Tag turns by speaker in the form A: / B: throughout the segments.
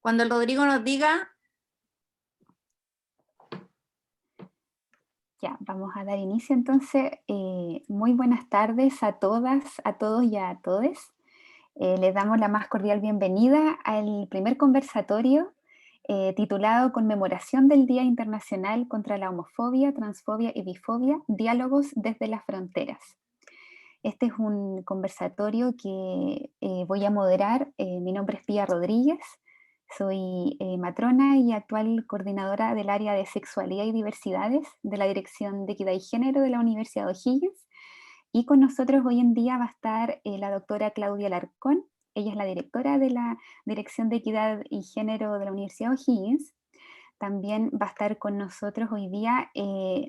A: Cuando el Rodrigo nos diga...
B: Ya, vamos a dar inicio entonces. Muy buenas tardes a todas, a todos y a todes. Les damos la más cordial bienvenida al primer conversatorio titulado Conmemoración del Día Internacional contra la Homofobia, Transfobia y Bifobia, Diálogos desde las Fronteras. Este es un conversatorio que voy a moderar. Mi nombre es Pía Rodríguez. Soy matrona y actual coordinadora del área de sexualidad y diversidades de la Dirección de Equidad y Género de la Universidad de O'Higgins. Y con nosotros hoy en día va a estar la doctora Claudia Alarcón. Ella es la directora de la Dirección de Equidad y Género de la Universidad de O'Higgins. También va a estar con nosotros hoy día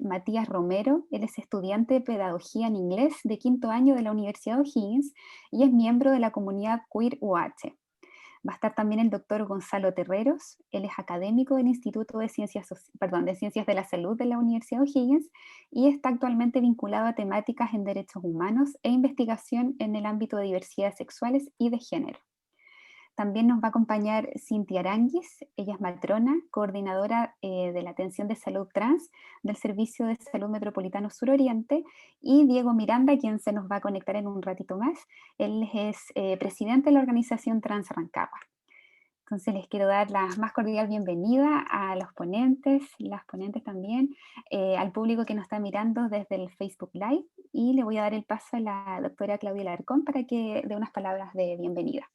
B: Matías Romero. Él es estudiante de Pedagogía en Inglés de quinto año de la Universidad de O'Higgins y es miembro de la comunidad Queer UH. Va a estar también el doctor Gonzalo Terreros. Él es académico del Instituto de Ciencias de la Salud de la Universidad de O'Higgins y está actualmente vinculado a temáticas en derechos humanos e investigación en el ámbito de diversidades sexuales y de género. También nos va a acompañar Cintia Aranguis. Ella es matrona, coordinadora de la atención de salud trans del Servicio de Salud Metropolitano Suroriente, y Diego Miranda, quien se nos va a conectar en un ratito más. Él es presidente de la organización Trans Rancagua. Entonces les quiero dar la más cordial bienvenida a los ponentes, las ponentes también, al público que nos está mirando desde el Facebook Live, y le voy a dar el paso a la doctora Claudia Alarcón para que dé unas palabras de bienvenida.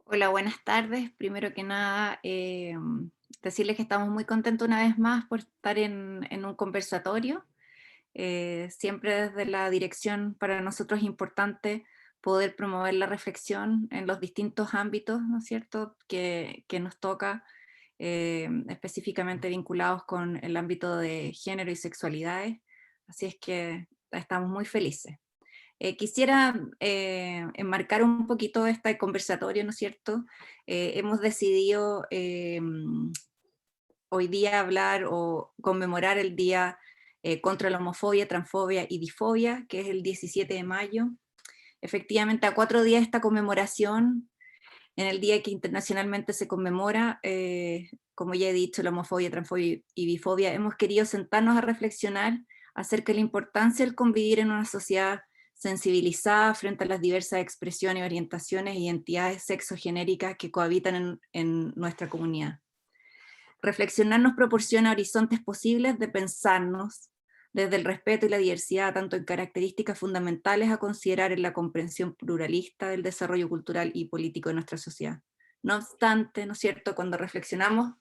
A: Hola, buenas tardes. Primero que nada, decirles que estamos muy contentos una vez más por estar en un conversatorio. Siempre desde la dirección para nosotros es importante poder promover la reflexión en los distintos ámbitos, ¿no es cierto?, que nos toca, específicamente vinculados con el ámbito de género y sexualidades. Así es que estamos muy felices. Quisiera enmarcar un poquito este conversatorio, ¿no es cierto? Hemos decidido hoy día hablar o conmemorar el Día contra la Homofobia, Transfobia y Difobia, que es el 17 de mayo. Efectivamente, a 4 días de esta conmemoración, en el día que internacionalmente se conmemora, como ya he dicho, la homofobia, transfobia y bifobia, hemos querido sentarnos a reflexionar acerca de la importancia del convivir en una sociedad sensibilizada frente a las diversas expresiones, orientaciones e identidades sexogenéricas que cohabitan en nuestra comunidad. Reflexionar nos proporciona horizontes posibles de pensarnos desde el respeto y la diversidad, tanto en características fundamentales a considerar en la comprensión pluralista del desarrollo cultural y político de nuestra sociedad. No obstante, ¿no es cierto?, cuando reflexionamos,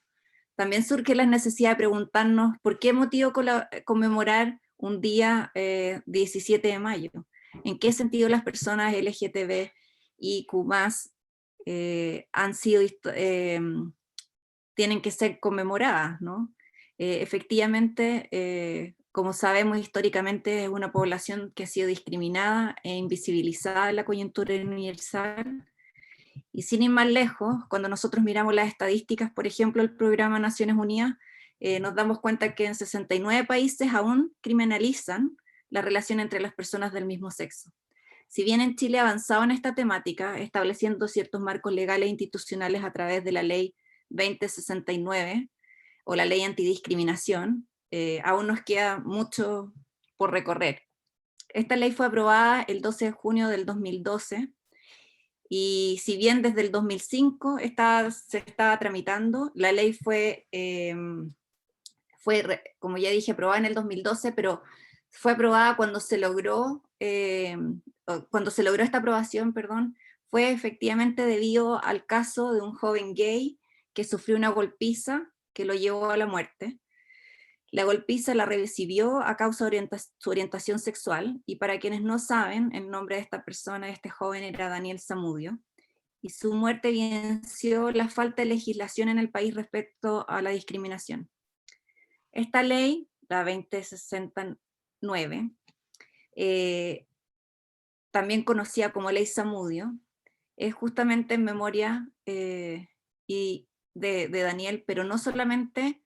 A: también surge la necesidad de preguntarnos por qué motivo conmemorar un día 17 de mayo. ¿En qué sentido las personas LGTB y Q+, han sido tienen que ser conmemoradas, ¿no? Efectivamente, como sabemos históricamente, es una población que ha sido discriminada e invisibilizada en la coyuntura universal, y sin ir más lejos, cuando nosotros miramos las estadísticas, por ejemplo, el Programa Naciones Unidas, nos damos cuenta que en 69 países aún criminalizan la relación entre las personas del mismo sexo. Si bien en Chile ha avanzado en esta temática, estableciendo ciertos marcos legales e institucionales a través de la Ley 2069 o la Ley Antidiscriminación, aún nos queda mucho por recorrer. Esta ley fue aprobada el 12 de junio del 2012, y si bien desde el 2005 se estaba tramitando, la ley fue, como ya dije, aprobada en el 2012, pero fue aprobada cuando se logró esta aprobación, perdón, fue efectivamente debido al caso de un joven gay que sufrió una golpiza que lo llevó a la muerte. La golpiza la recibió a causa de su orientación sexual, y para quienes no saben, el nombre de esta persona, de este joven, era Daniel Zamudio, y su muerte evidenció la falta de legislación en el país respecto a la discriminación. Esta ley, la 2069, también conocida como Ley Zamudio, es justamente en memoria de Daniel, pero no solamente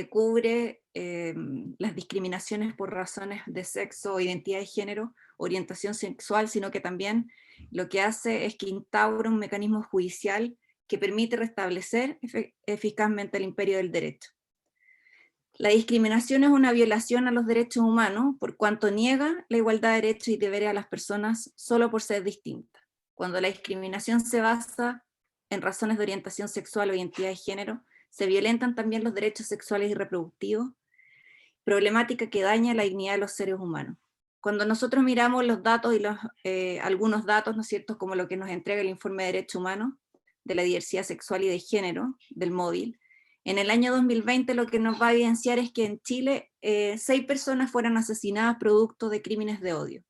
A: cubre las discriminaciones por razones de sexo o identidad de género orientación sexual, sino que también lo que hace es que instaura un mecanismo judicial que permite restablecer eficazmente el imperio del derecho. La discriminación es una violación a los derechos humanos por cuanto niega la igualdad de derechos y deberes a las personas solo por ser distintas. Cuando la discriminación se basa en razones de orientación sexual o identidad de género, se violentan también los derechos sexuales y reproductivos, problemática que daña la dignidad de los seres humanos. Cuando nosotros miramos los datos y algunos datos, ¿no es cierto?, como lo que nos entrega el informe de Derechos Humanos de la diversidad sexual y de género del móvil, en el año 2020 lo que nos va a evidenciar es que en Chile 6 personas fueron asesinadas producto de crímenes de odio.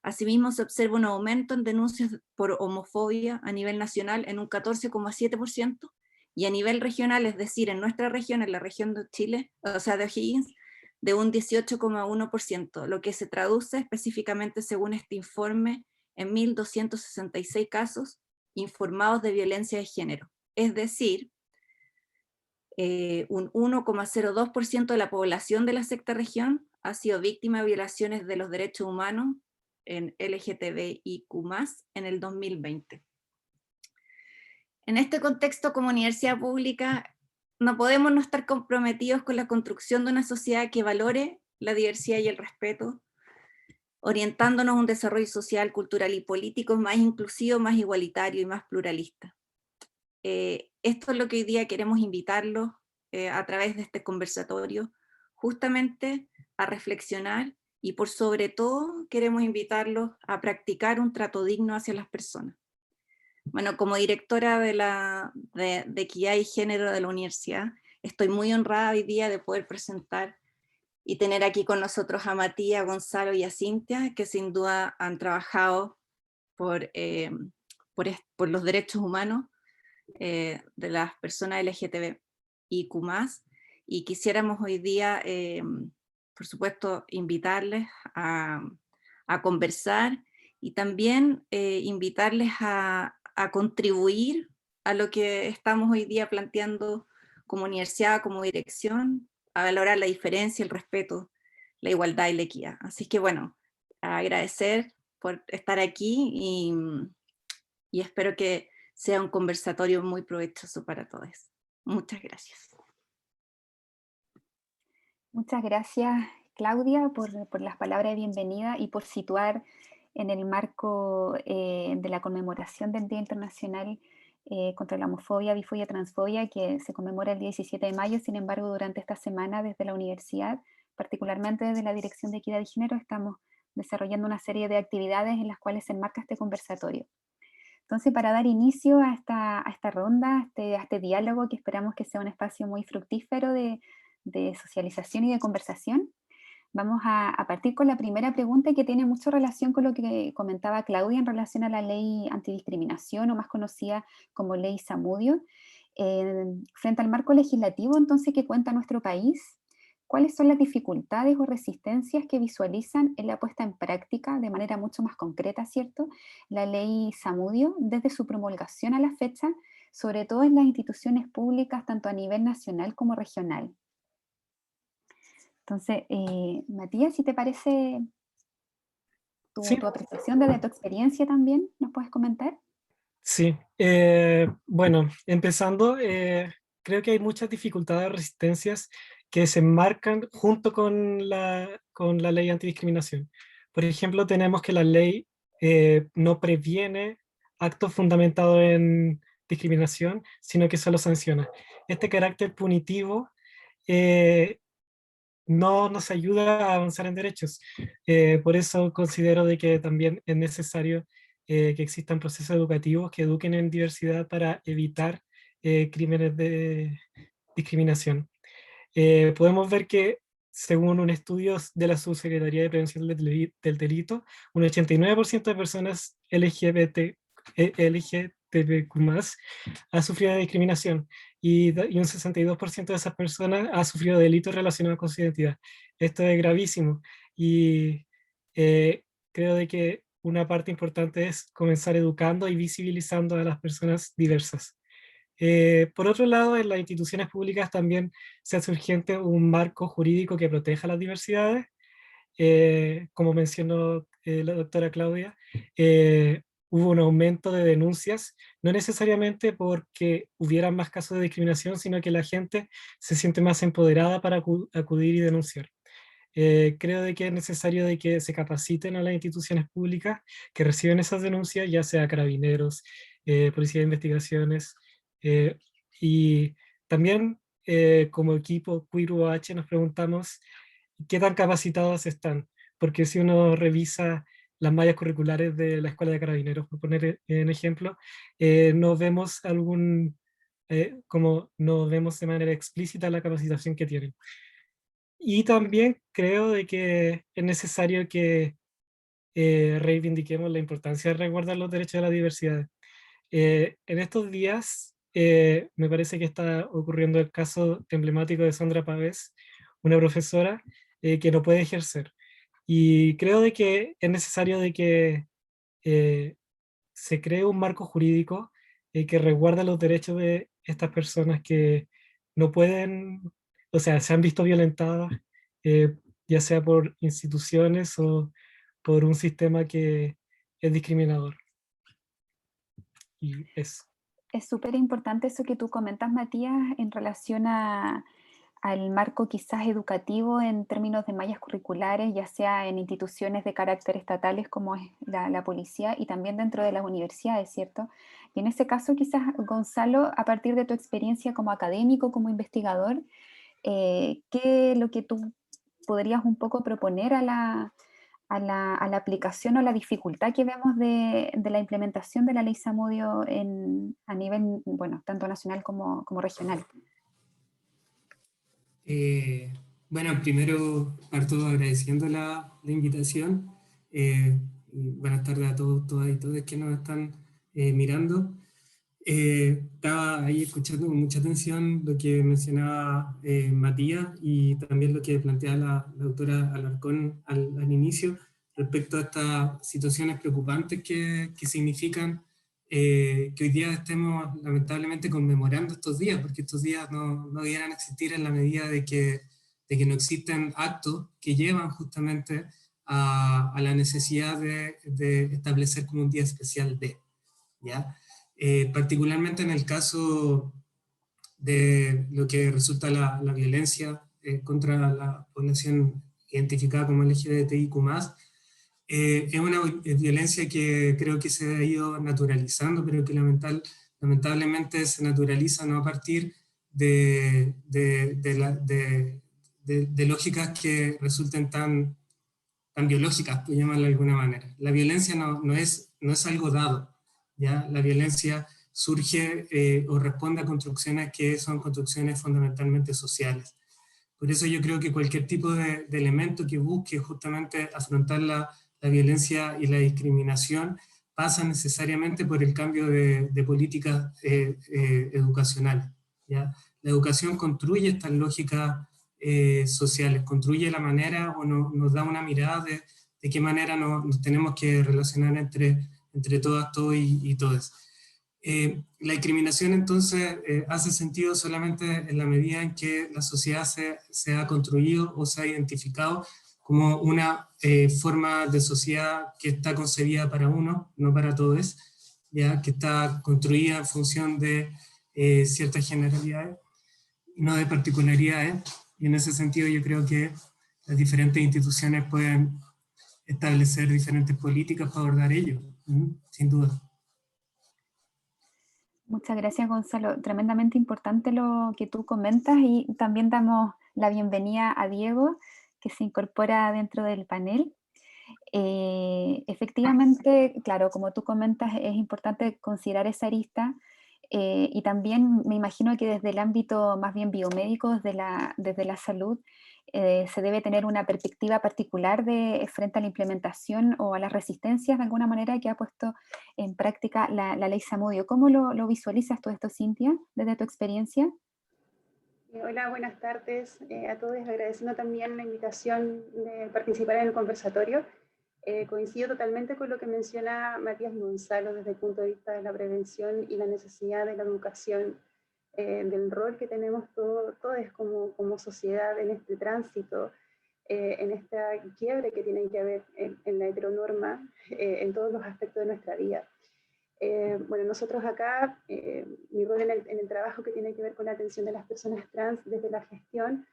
A: Asimismo, se observa un aumento en denuncias por homofobia a nivel nacional en un 14,7%, y a nivel regional, es decir, en nuestra región, en la región de Chile, o sea, de O'Higgins, de un 18,1%, lo que se traduce específicamente, según este informe, en 1.266 casos informados de violencia de género. Es decir, un 1,02% de la población de la sexta región ha sido víctima de violaciones de los derechos humanos en LGTBIQ+, en el 2020. En este contexto, como universidad pública, no podemos no estar comprometidos con la construcción de una sociedad que valore la diversidad y el respeto, orientándonos a un desarrollo social, cultural y político más inclusivo, más igualitario y más pluralista. Esto es lo que hoy día queremos invitarlos a través de este conversatorio, justamente a reflexionar, y por sobre todo queremos invitarlos a practicar un trato digno hacia las personas. Bueno, como directora de Equidad y Género de la universidad, estoy muy honrada hoy día de poder presentar y tener aquí con nosotros a Matías, Gonzalo y a Cintia, que sin duda han trabajado por los derechos humanos de las personas LGTBIQ+, y quisiéramos hoy día, por supuesto, invitarles a conversar, y también invitarles a contribuir a lo que estamos hoy día planteando como universidad, como dirección, a valorar la diferencia, el respeto, la igualdad y la equidad. Así que bueno, agradecer por estar aquí y espero que sea un conversatorio muy provechoso para todos. Muchas gracias.
B: Muchas gracias, Claudia, por las palabras de bienvenida y por situar en el marco de la conmemoración del Día Internacional contra la homofobia, bifobia, transfobia, que se conmemora el 17 de mayo. Sin embargo, durante esta semana, desde la universidad, particularmente desde la Dirección de Equidad y Género, estamos desarrollando una serie de actividades en las cuales se enmarca este conversatorio. Entonces, para dar inicio a esta ronda, a este diálogo, que esperamos que sea un espacio muy fructífero de socialización y de conversación, vamos a partir con la primera pregunta, que tiene mucha relación con lo que comentaba Claudia en relación a la ley antidiscriminación, o más conocida como ley Zamudio. Frente al marco legislativo, entonces, que cuenta nuestro país, ¿cuáles son las dificultades o resistencias que visualizan en la puesta en práctica de manera mucho más concreta, ¿cierto?, la ley Zamudio desde su promulgación a la fecha, sobre todo en las instituciones públicas, tanto a nivel nacional como regional? Entonces, Matías, si te parece
C: Sí,
B: tu apreciación desde tu experiencia también, ¿nos puedes comentar?
C: sí. Bueno, empezando, creo que hay muchas dificultades o resistencias que se enmarcan junto con la ley antidiscriminación. Por ejemplo, tenemos que la ley no previene actos fundamentados en discriminación, sino que solo sanciona. Este carácter punitivo eh, no nos ayuda a avanzar en derechos. Por eso considero de que también es necesario que existan procesos educativos que eduquen en diversidad para evitar crímenes de discriminación. Podemos ver que, según un estudio de la Subsecretaría de Prevención del Delito, un 89% de personas LGTBQ+, ha sufrido de discriminación, y un 62% de esas personas ha sufrido delitos relacionados con su identidad. Esto es gravísimo, y creo de que una parte importante es comenzar educando y visibilizando a las personas diversas. Por otro lado, en las instituciones públicas también se hace urgente un marco jurídico que proteja las diversidades. Como mencionó la doctora Claudia, hubo un aumento de denuncias, no necesariamente porque hubieran más casos de discriminación, sino que la gente se siente más empoderada para acudir y denunciar. Creo de que es necesario de que se capaciten a las instituciones públicas que reciben esas denuncias, ya sea carabineros, policía de investigaciones, eh, y también como equipo Queer UH nos preguntamos qué tan capacitados están, porque si uno revisa las mallas curriculares de la Escuela de Carabineros, por poner en ejemplo, no vemos como no vemos de manera explícita la capacitación que tienen. Y también creo de que es necesario que reivindiquemos la importancia de resguardar los derechos de la diversidad. En estos días me parece que está ocurriendo el caso emblemático de Sandra Pavés, una profesora que no puede ejercer. Y creo de que es necesario de que eh, se cree un marco jurídico que resguarde los derechos de estas personas que no pueden, o sea, se han visto violentadas, eh, ya sea por instituciones o por un sistema que es discriminador. Y eso.
B: Es súper importante eso que tú comentas, Matías, en relación al marco quizás educativo en términos de mallas curriculares, ya sea en instituciones de carácter estatales como es la policía y también dentro de las universidades, ¿cierto? Y en ese caso quizás, Gonzalo, a partir de tu experiencia como académico, como investigador, ¿qué es lo que tú podrías un poco proponer a la aplicación o la dificultad que vemos de la implementación de la ley Zamudio a nivel, bueno, tanto nacional como regional?
D: Eh, bueno, primero parto agradeciendo la invitación. Y buenas tardes a todos, todas y todos que nos están mirando. Estaba ahí escuchando con mucha atención lo que mencionaba Matías y también lo que planteaba la doctora Alarcón al inicio respecto a estas situaciones preocupantes que significan que hoy día estemos lamentablemente conmemorando estos días, porque estos días no debieran existir en la medida de que no existen actos que llevan justamente a la necesidad de establecer como un día especial ¿ya? Particularmente en el caso de lo que resulta la violencia contra la población identificada como LGBTIQ+, es una violencia que creo que se ha ido naturalizando, pero que lamentablemente se naturaliza no a partir de lógicas que resulten tan biológicas, por llamarlo de alguna manera. La violencia no es algo dado, ¿ya? La violencia surge o responde a construcciones que son construcciones fundamentalmente sociales. Por eso yo creo que cualquier tipo de elemento que busque justamente afrontar la violencia y la discriminación pasa necesariamente por el cambio de políticas educacionales, ¿ya? La educación construye estas lógicas sociales, construye la manera o nos da una mirada de qué manera nos tenemos que relacionar entre todas, todos y todos. La discriminación entonces hace sentido solamente en la medida en que la sociedad se ha construido o se ha identificado como una forma de sociedad que está concebida para uno, no para todos, ya que está construida en función de ciertas generalidades y no de particularidades. Y en ese sentido yo creo que las diferentes instituciones pueden establecer diferentes políticas para abordar ello, sin duda.
B: Muchas gracias, Gonzalo. Tremendamente importante lo que tú comentas y también damos la bienvenida a Diego, que se incorpora dentro del panel. Efectivamente, claro, como tú comentas, es importante considerar esa arista y también me imagino que desde el ámbito más bien biomédico, desde la salud, se debe tener una perspectiva particular frente a la implementación o a las resistencias de alguna manera que ha puesto en práctica la ley Zamudio. ¿Cómo lo visualizas todo esto, Cintia, desde tu experiencia?
E: Hola, buenas tardes a todos, agradeciendo también la invitación de participar en el conversatorio. Coincido totalmente con lo que menciona Matías y Gonzalo desde el punto de vista de la prevención y la necesidad de la educación, del rol que tenemos todos como sociedad en este tránsito en esta quiebre que tiene que haber en la heteronorma en todos los aspectos de nuestra vida. Bueno, nosotros acá, mi rol en el trabajo que tiene que ver con la atención de las personas trans desde la gestión,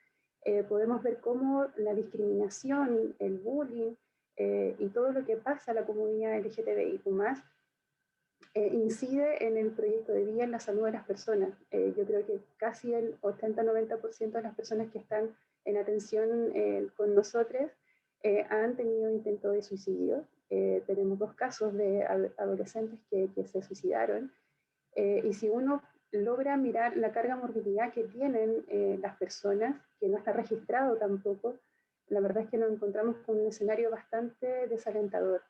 E: podemos ver cómo la discriminación, el bullying y todo lo que pasa a la comunidad LGTBIQ+, incide en el proyecto de vida, en la salud de las personas. Yo creo que casi el 80-90% de las personas que están en atención con nosotros han tenido intento de suicidio. Tenemos 2 casos de adolescentes que se suicidaron. Y si uno logra mirar la carga morbilidad que tienen las personas, que no está registrado tampoco, la verdad es que nos encontramos con un escenario bastante desalentador.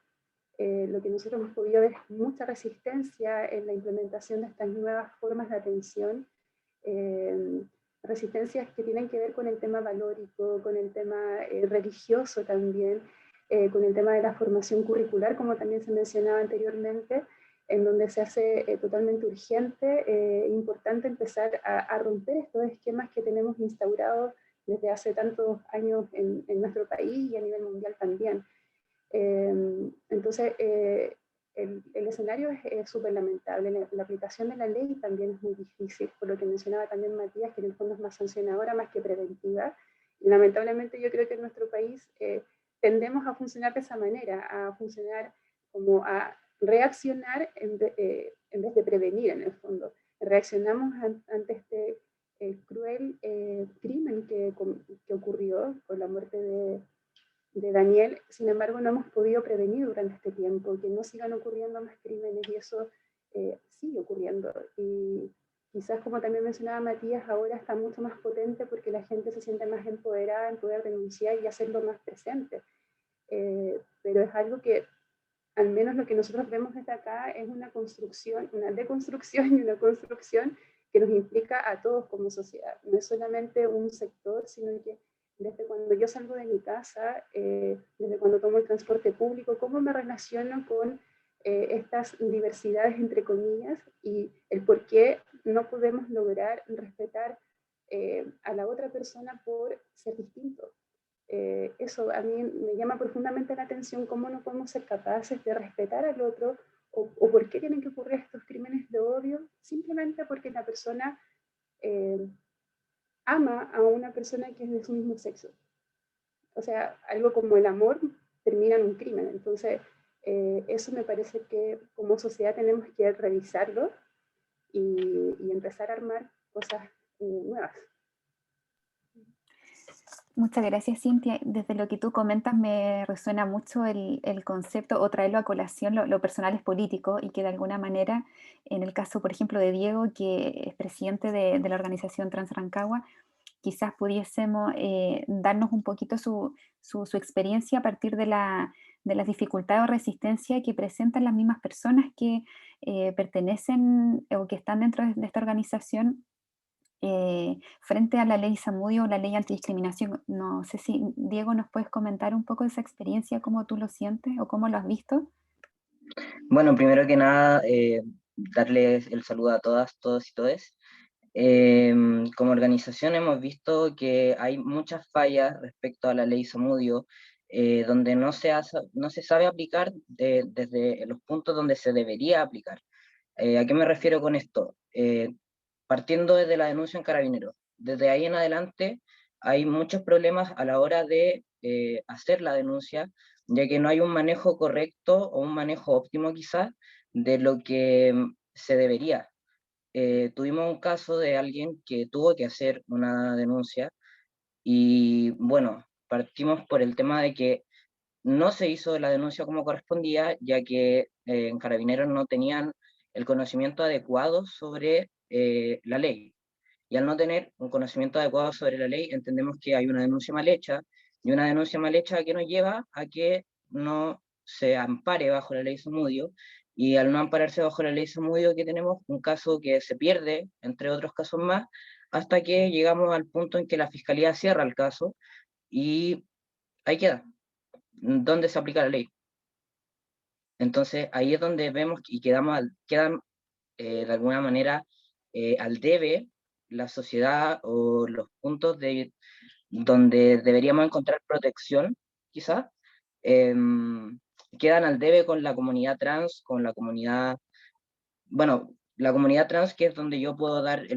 E: Lo que nosotros hemos podido ver es mucha resistencia en la implementación de estas nuevas formas de atención, resistencias que tienen que ver con el tema valórico, con el tema religioso también, con el tema de la formación curricular, como también se mencionaba anteriormente, en donde se hace totalmente urgente e importante empezar a romper estos esquemas que tenemos instaurados desde hace tantos años en nuestro país y a nivel mundial también. Entonces, el escenario es súper lamentable. La aplicación de la ley también es muy difícil, por lo que mencionaba también Matías, que en el fondo es más sancionadora más que preventiva. Y lamentablemente yo creo que en nuestro país tendemos a funcionar de esa manera, a funcionar como a reaccionar en vez de prevenir en el fondo. Reaccionamos ante este cruel crimen que ocurrió con la muerte de Daniel. Sin embargo, no hemos podido prevenir durante este tiempo que no sigan ocurriendo más crímenes, y eso sigue ocurriendo. Y quizás, como también mencionaba Matías, ahora está mucho más potente porque la gente se siente más empoderada en poder denunciar y hacerlo más presente. Pero es algo que, al menos lo que nosotros vemos desde acá, es una construcción, una deconstrucción y una construcción que nos implica a todos como sociedad. No es solamente un sector, sino que desde cuando yo salgo de mi casa, desde cuando tomo el transporte público, cómo me relaciono con estas diversidades, entre comillas, y el por qué no podemos lograr respetar a la otra persona por ser distinto. Eso a mí me llama profundamente la atención, cómo no podemos ser capaces de respetar al otro, o por qué tienen que ocurrir estos crímenes de odio, simplemente porque la persona ama a una persona que es de su mismo sexo. O sea, algo como el amor termina en un crimen. Entonces, eso me parece que como sociedad tenemos que revisarlo y empezar a armar cosas nuevas.
B: Muchas gracias, Cintia. Desde lo que tú comentas me resuena mucho el concepto, o traerlo a colación, lo personal es político, y que de alguna manera, en el caso, por ejemplo, de Diego, que es presidente de la organización Trans Rancagua, quizás pudiésemos darnos un poquito su experiencia a partir de las dificultades o resistencia que presentan las mismas personas que pertenecen o que están dentro de esta organización frente a la ley Zamudio o la ley antidiscriminación. No sé si, Diego, nos puedes comentar un poco de esa experiencia, cómo tú lo sientes o cómo lo has visto.
F: Bueno, primero que nada, darles el saludo a todas, todos y todes. Como organización hemos visto que hay muchas fallas respecto a la ley Zamudio, donde no se sabe aplicar desde los puntos donde se debería aplicar. ¿A qué me refiero con esto? Partiendo desde la denuncia en Carabineros. Desde ahí en adelante hay muchos problemas a la hora de hacer la denuncia, ya que no hay un manejo correcto o un manejo óptimo quizás de lo que se debería. Tuvimos un caso de alguien que tuvo que hacer una denuncia y bueno, partimos por el tema de que no se hizo la denuncia como correspondía, ya que en Carabineros no tenían el conocimiento adecuado sobre la ley. Y al no tener un conocimiento adecuado sobre la ley, entendemos que hay una denuncia mal hecha, y una denuncia mal hecha que nos lleva a que no se ampare bajo la ley Zamudio, y al no ampararse bajo la ley Zamudio, que tenemos un caso que se pierde, entre otros casos más, hasta que llegamos al punto en que la Fiscalía cierra el caso, y ahí queda. ¿Dónde se aplica la ley? Entonces ahí es donde vemos y quedan de alguna manera al debe la sociedad o los puntos de donde deberíamos encontrar protección, quizás, quedan al debe con la comunidad trans, con la comunidad, bueno, la comunidad trans, que es donde yo puedo dar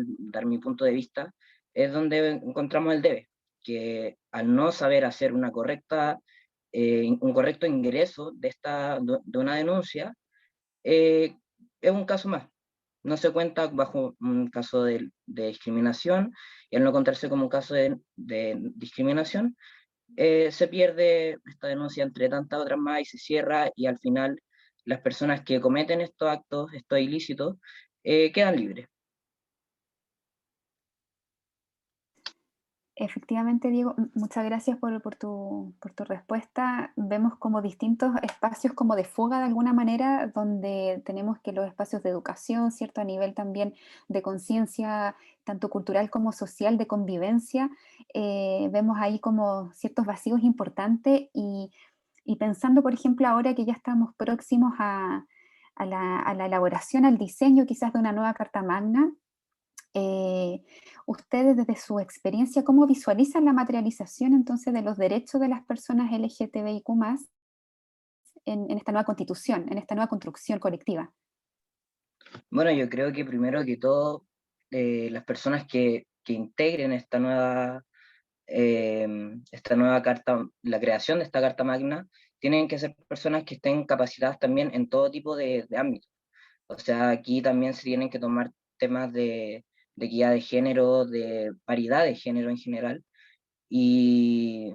F: mi punto de vista, es donde encontramos el debe, que al no saber hacer un correcto ingreso de una denuncia, es un caso más. No se cuenta bajo un caso de discriminación, y al no contarse como un caso de discriminación, se pierde esta denuncia entre tantas otras más y se cierra, y al final las personas que cometen estos actos, estos ilícitos, quedan libres.
B: Efectivamente, Diego, muchas gracias por tu respuesta. Vemos como distintos espacios como de fuga de alguna manera, donde tenemos que los espacios de educación, ¿cierto? A nivel también de conciencia, tanto cultural como social, de convivencia, vemos ahí como ciertos vacíos importantes y pensando, por ejemplo, ahora que ya estamos próximos a la elaboración, al diseño quizás de una nueva Carta Magna, ustedes desde su experiencia, ¿cómo visualizan la materialización entonces de los derechos de las personas LGTBIQ+, en esta nueva constitución, en esta nueva construcción colectiva?
F: Bueno, yo creo que primero que todo, las personas que integren esta nueva carta, la creación de esta Carta Magna, tienen que ser personas que estén capacitadas también en todo tipo de ámbitos. O sea, aquí también se tienen que tomar temas de equidad de género, de paridad de género en general, y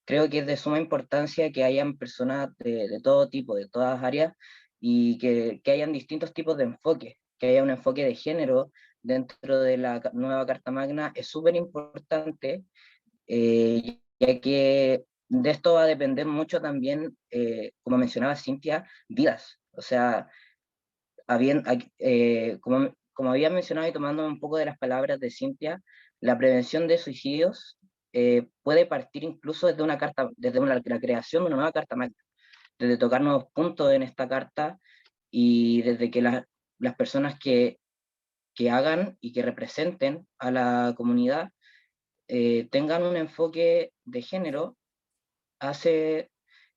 F: creo que es de suma importancia que hayan personas de todo tipo, de todas áreas, y que hayan distintos tipos de enfoque, que haya un enfoque de género dentro de la nueva Carta Magna es súper importante, ya que de esto va a depender mucho también, como mencionaba Cintia, vidas. O sea, como había mencionado y tomando un poco de las palabras de Cintia, la prevención de suicidios puede partir incluso la creación de una nueva Carta Magna, desde tocar nuevos puntos en esta carta, y desde que las personas que hagan y que representen a la comunidad tengan un enfoque de género, hace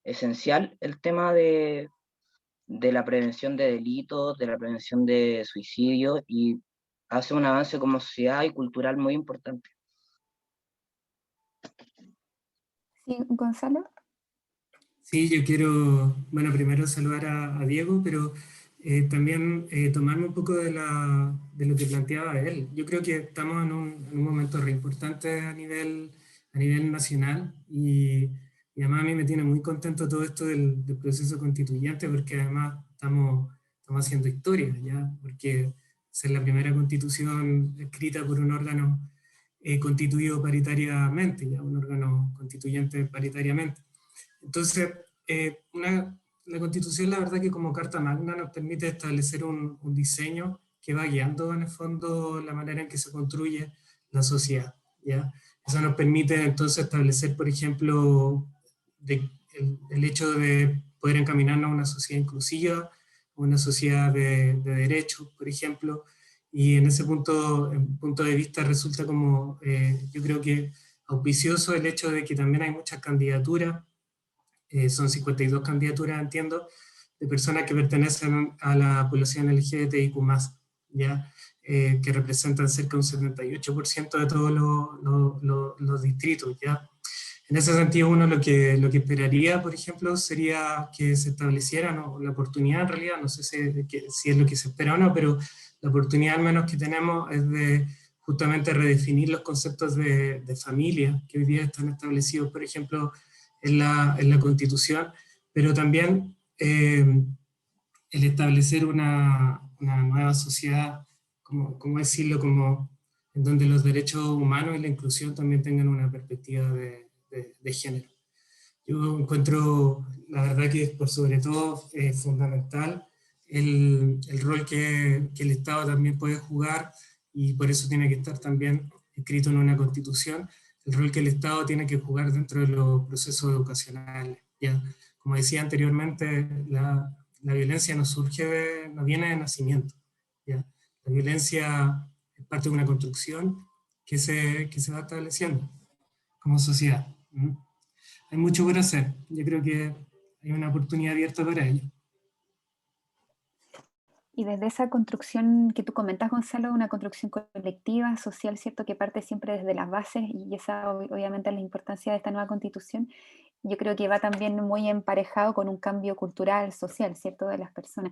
F: esencial el tema de la prevención de delitos, de la prevención de suicidios, y hace un avance como sociedad y cultural muy importante.
B: Sí, Gonzalo.
D: Sí, yo quiero, bueno, primero saludar a Diego, pero también tomarme un poco de lo que planteaba él. Yo creo que estamos en un momento re importante a nivel nacional, y además a mí me tiene muy contento todo esto del proceso constituyente, porque además estamos haciendo historia, ¿ya? Porque es la primera constitución escrita por un órgano constituido paritariamente, ya, un órgano constituyente paritariamente. Entonces, la Constitución, la verdad que como Carta Magna nos permite establecer un diseño que va guiando en el fondo la manera en que se construye la sociedad, ¿ya? Eso nos permite entonces establecer, por ejemplo, el hecho de poder encaminarnos a una sociedad inclusiva, una sociedad de derechos, por ejemplo, y en ese punto de vista resulta como, yo creo que auspicioso el hecho de que también hay muchas candidaturas. Son 52 candidaturas, entiendo, de personas que pertenecen a la población LGBTIQ+, ¿ya? Que representan cerca de un 78% de todos los distritos, ¿ya? En ese sentido, uno lo que esperaría, por ejemplo, sería que se estableciera, ¿no?, la oportunidad, en realidad, no sé si es lo que se espera o no, pero la oportunidad al menos que tenemos es de justamente redefinir los conceptos de familia que hoy día están establecidos, por ejemplo, en la Constitución, pero también el establecer una nueva sociedad, como decirlo, como en donde los derechos humanos y la inclusión también tengan una perspectiva de género. Yo encuentro, la verdad que por sobre todo fundamental el rol que el Estado también puede jugar, y por eso tiene que estar también escrito en una Constitución, el rol que el Estado tiene que jugar dentro de los procesos educacionales, ¿ya? Como decía anteriormente, la violencia no viene de nacimiento, ¿ya? La violencia es parte de una construcción que se va estableciendo. como sociedad. Hay mucho por hacer, yo creo que hay una oportunidad abierta para ello.
B: Y desde esa construcción que tú comentas, Gonzalo, una construcción colectiva, social, ¿cierto? Que parte siempre desde las bases, y esa obviamente es la importancia de esta nueva constitución, yo creo que va también muy emparejado con un cambio cultural, social, ¿cierto? De las personas.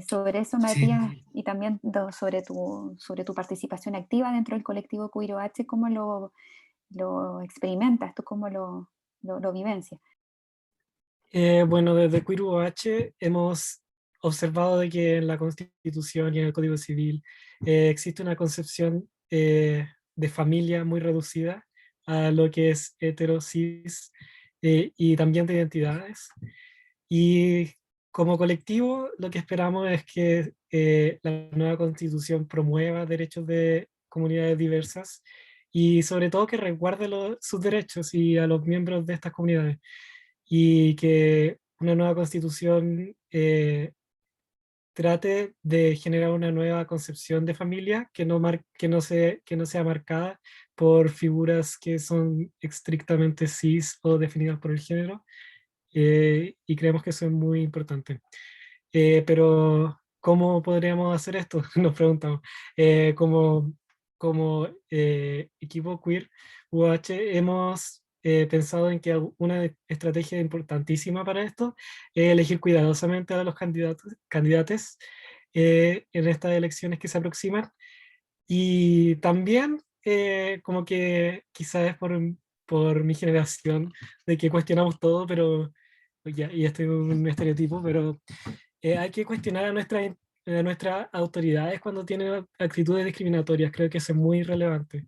B: Sobre eso,
D: Sí.
B: Matías, y también sobre tu participación activa dentro del colectivo Queer OH, ¿cómo lo experimentas? ¿Tú cómo lo vivencias?
C: Bueno, desde Queer UH hemos observado de que en la Constitución y en el Código Civil existe una concepción de familia muy reducida a lo que es hetero, cis, y también de identidades. Y como colectivo, lo que esperamos es que la nueva Constitución promueva derechos de comunidades diversas y sobre todo que resguarde sus derechos y a los miembros de estas comunidades, y que una nueva constitución trate de generar una nueva concepción de familia que no sea marcada por figuras que son estrictamente cis o definidas por el género, y creemos que eso es muy importante. Pero, ¿cómo podríamos hacer esto? Nos preguntamos. Como equipo queer UH hemos pensado en que una estrategia importantísima para esto es elegir cuidadosamente a los candidatos en estas elecciones que se aproximan, y también como que quizás es por mi generación de que cuestionamos todo, pero ya, y esto es un estereotipo, pero hay que cuestionar a nuestras autoridades cuando tienen actitudes discriminatorias. Creo que eso es muy relevante.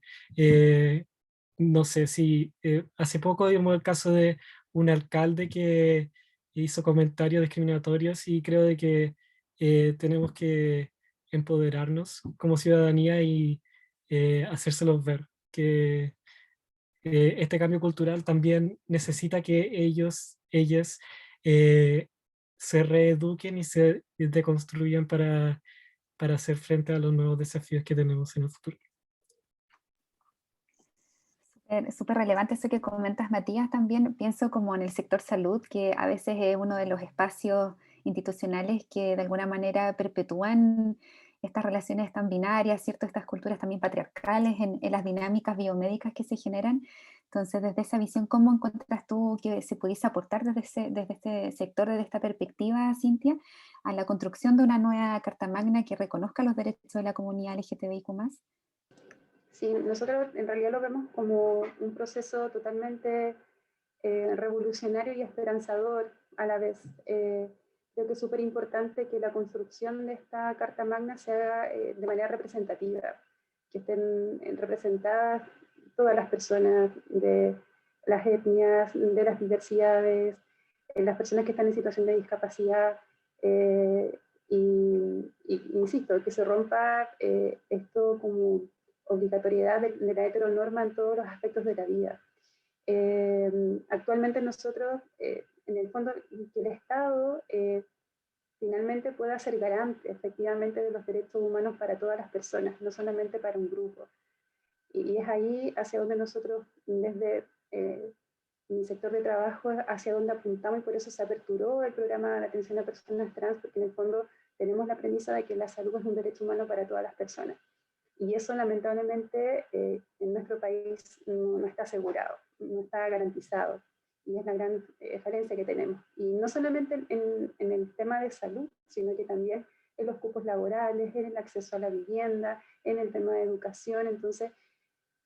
C: No sé si hace poco vimos el caso de un alcalde que hizo comentarios discriminatorios, y creo de que tenemos que empoderarnos como ciudadanía y hacérselos ver que este cambio cultural también necesita que ellas eh, se reeduquen y se deconstruyan para hacer frente a los nuevos desafíos que tenemos en el futuro.
B: Súper relevante eso que comentas, Matías. También pienso como en el sector salud, que a veces es uno de los espacios institucionales que de alguna manera perpetúan estas relaciones tan binarias, ¿cierto? Estas culturas también patriarcales en las dinámicas biomédicas que se generan. Entonces, desde esa visión, ¿cómo encuentras tú que se pudiese aportar desde este sector, desde esta perspectiva, Cintia, a la construcción de una nueva Carta Magna que reconozca los derechos de la comunidad LGTBIQ+?
E: Sí, nosotros en realidad lo vemos como un proceso totalmente revolucionario y esperanzador a la vez. Creo que es súper importante que la construcción de esta Carta Magna se haga de manera representativa, que estén representadas todas las personas de las etnias, de las diversidades, las personas que están en situación de discapacidad, y insisto, que se rompa esto como obligatoriedad de la heteronorma en todos los aspectos de la vida. Actualmente nosotros, en el fondo, que el Estado finalmente pueda ser garante efectivamente de los derechos humanos para todas las personas, no solamente para un grupo. Y es ahí hacia donde nosotros, desde mi sector de trabajo, hacia donde apuntamos, y por eso se aperturó el programa de atención a personas trans, porque en el fondo tenemos la premisa de que la salud es un derecho humano para todas las personas. Y eso lamentablemente en nuestro país no está asegurado, no está garantizado. Y es la gran falencia que tenemos. Y no solamente en el tema de salud, sino que también en los cupos laborales, en el acceso a la vivienda, en el tema de educación. Entonces,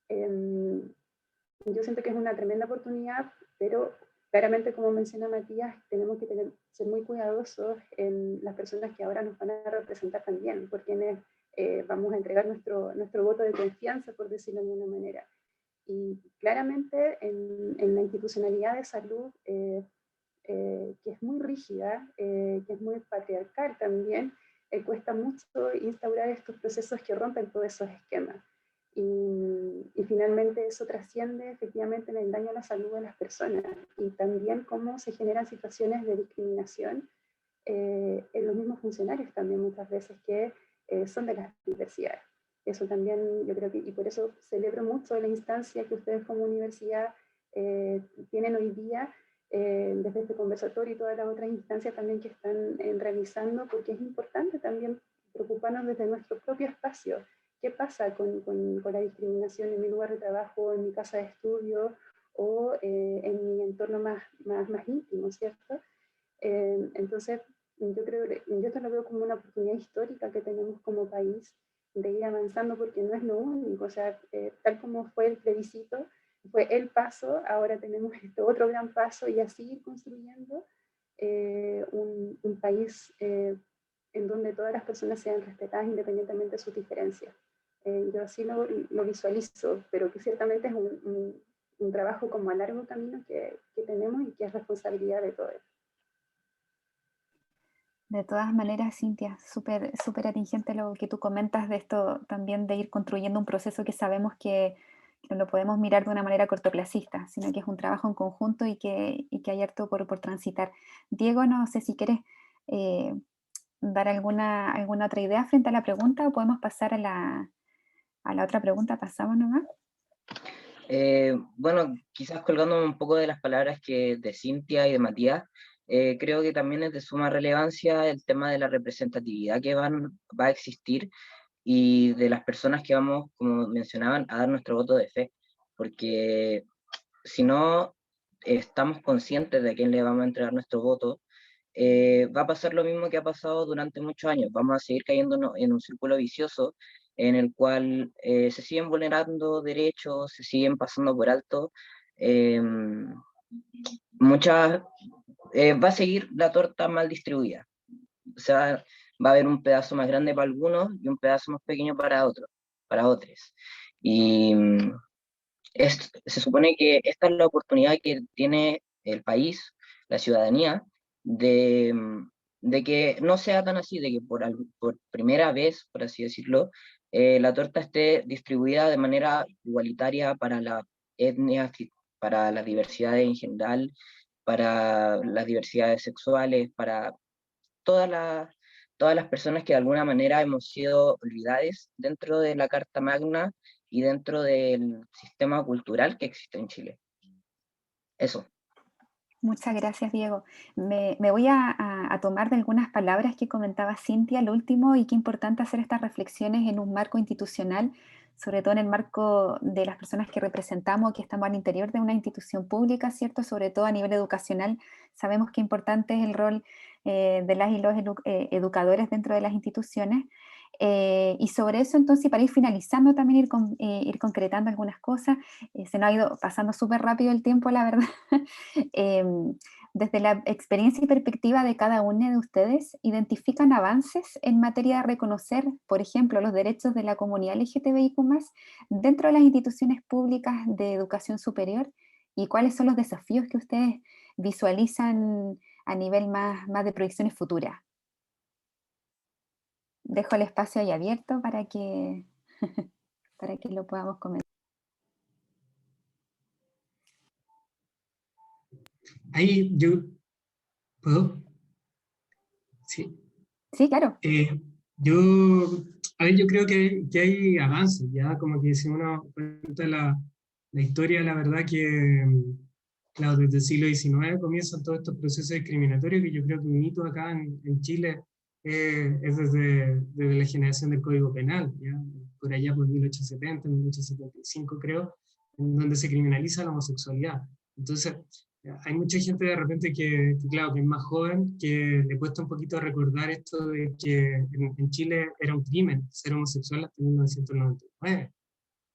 E: yo siento que es una tremenda oportunidad, pero claramente, como menciona Matías, tenemos que ser muy cuidadosos en las personas que ahora nos van a representar también, por quienes vamos a entregar nuestro voto de confianza, por decirlo de alguna manera. Y claramente en la institucionalidad de salud, que es muy rígida, que es muy patriarcal también, cuesta mucho instaurar estos procesos que rompen todos esos esquemas. Y finalmente eso trasciende efectivamente en el daño a la salud de las personas, y también cómo se generan situaciones de discriminación en los mismos funcionarios también muchas veces que son de las diversidades. Eso también yo creo que, y por eso celebro mucho la instancia que ustedes como universidad tienen hoy día, desde este conversatorio y todas las otras instancias también que están realizando, porque es importante también preocuparnos desde nuestro propio espacio. ¿Qué pasa con la discriminación en mi lugar de trabajo, en mi casa de estudio o en mi entorno más íntimo, ¿cierto? Entonces, yo esto lo veo como una oportunidad histórica que tenemos como país de ir avanzando, porque no es lo único, o sea, tal como fue el plebiscito, fue el paso, ahora tenemos este otro gran paso y así ir construyendo un país en donde todas las personas sean respetadas independientemente de sus diferencias. Yo así lo visualizo, pero que ciertamente es un trabajo como a largo camino que tenemos y que es responsabilidad de todos.
B: De todas maneras, Cintia, súper atingente lo que tú comentas de esto también de ir construyendo un proceso que sabemos que no lo podemos mirar de una manera cortoplacista, sino que es un trabajo en conjunto y que hay harto por transitar. Diego, no sé si quieres dar alguna otra idea frente a la pregunta o podemos pasar a la otra pregunta. ¿Pasamos nomás?
F: Bueno, quizás colgándome un poco de las palabras de Cintia y de Matías, creo que también es de suma relevancia el tema de la representatividad que va a existir y de las personas que vamos, como mencionaban, a dar nuestro voto de fe, porque si no estamos conscientes de a quién le vamos a entregar nuestro voto, va a pasar lo mismo que ha pasado durante muchos años. Vamos a seguir cayendo en un círculo vicioso en el cual se siguen vulnerando derechos, se siguen pasando por alto va a seguir la torta mal distribuida. O sea, va a haber un pedazo más grande para algunos y un pedazo más pequeño para otros. Y se supone que esta es la oportunidad que tiene el país, la ciudadanía, de que no sea tan así, de que por primera vez, por así decirlo, la torta esté distribuida de manera igualitaria para la etnia, para las diversidades en general, para las diversidades sexuales, para todas las personas que de alguna manera hemos sido olvidadas dentro de la Carta Magna y dentro del sistema cultural que existe en Chile. Eso.
B: Muchas gracias, Diego. Me voy a tomar de algunas palabras que comentaba Cintia al último, y qué importante hacer estas reflexiones en un marco institucional, sobre todo en el marco de las personas que representamos, que estamos al interior de una institución pública, ¿cierto? Sobre todo a nivel educacional, sabemos qué importante es el rol de las y los educadores dentro de las instituciones. Y sobre eso, entonces, para ir finalizando también, ir concretando algunas cosas, se nos ha ido pasando súper rápido el tiempo, la verdad. Desde la experiencia y perspectiva de cada uno de ustedes, ¿identifican avances en materia de reconocer, por ejemplo, los derechos de la comunidad LGTBIQ+ dentro de las instituciones públicas de educación superior? ¿Y cuáles son los desafíos que ustedes visualizan a nivel más de proyecciones futuras? Dejo el espacio ahí abierto para que lo podamos comentar.
D: Ahí yo, ¿puedo? Sí.
B: Sí, claro.
D: Yo creo que hay avances, ya como que si uno cuenta la historia, la verdad que, claro, desde el siglo XIX comienzan todos estos procesos discriminatorios, que yo creo que un hito acá en Chile es desde la generación del Código Penal, ¿ya? Por allá por 1870, 1875 creo, en donde se criminaliza la homosexualidad. Entonces, hay mucha gente de repente claro, que es más joven, que le cuesta un poquito recordar esto de que en Chile era un crimen ser homosexual hasta 1999.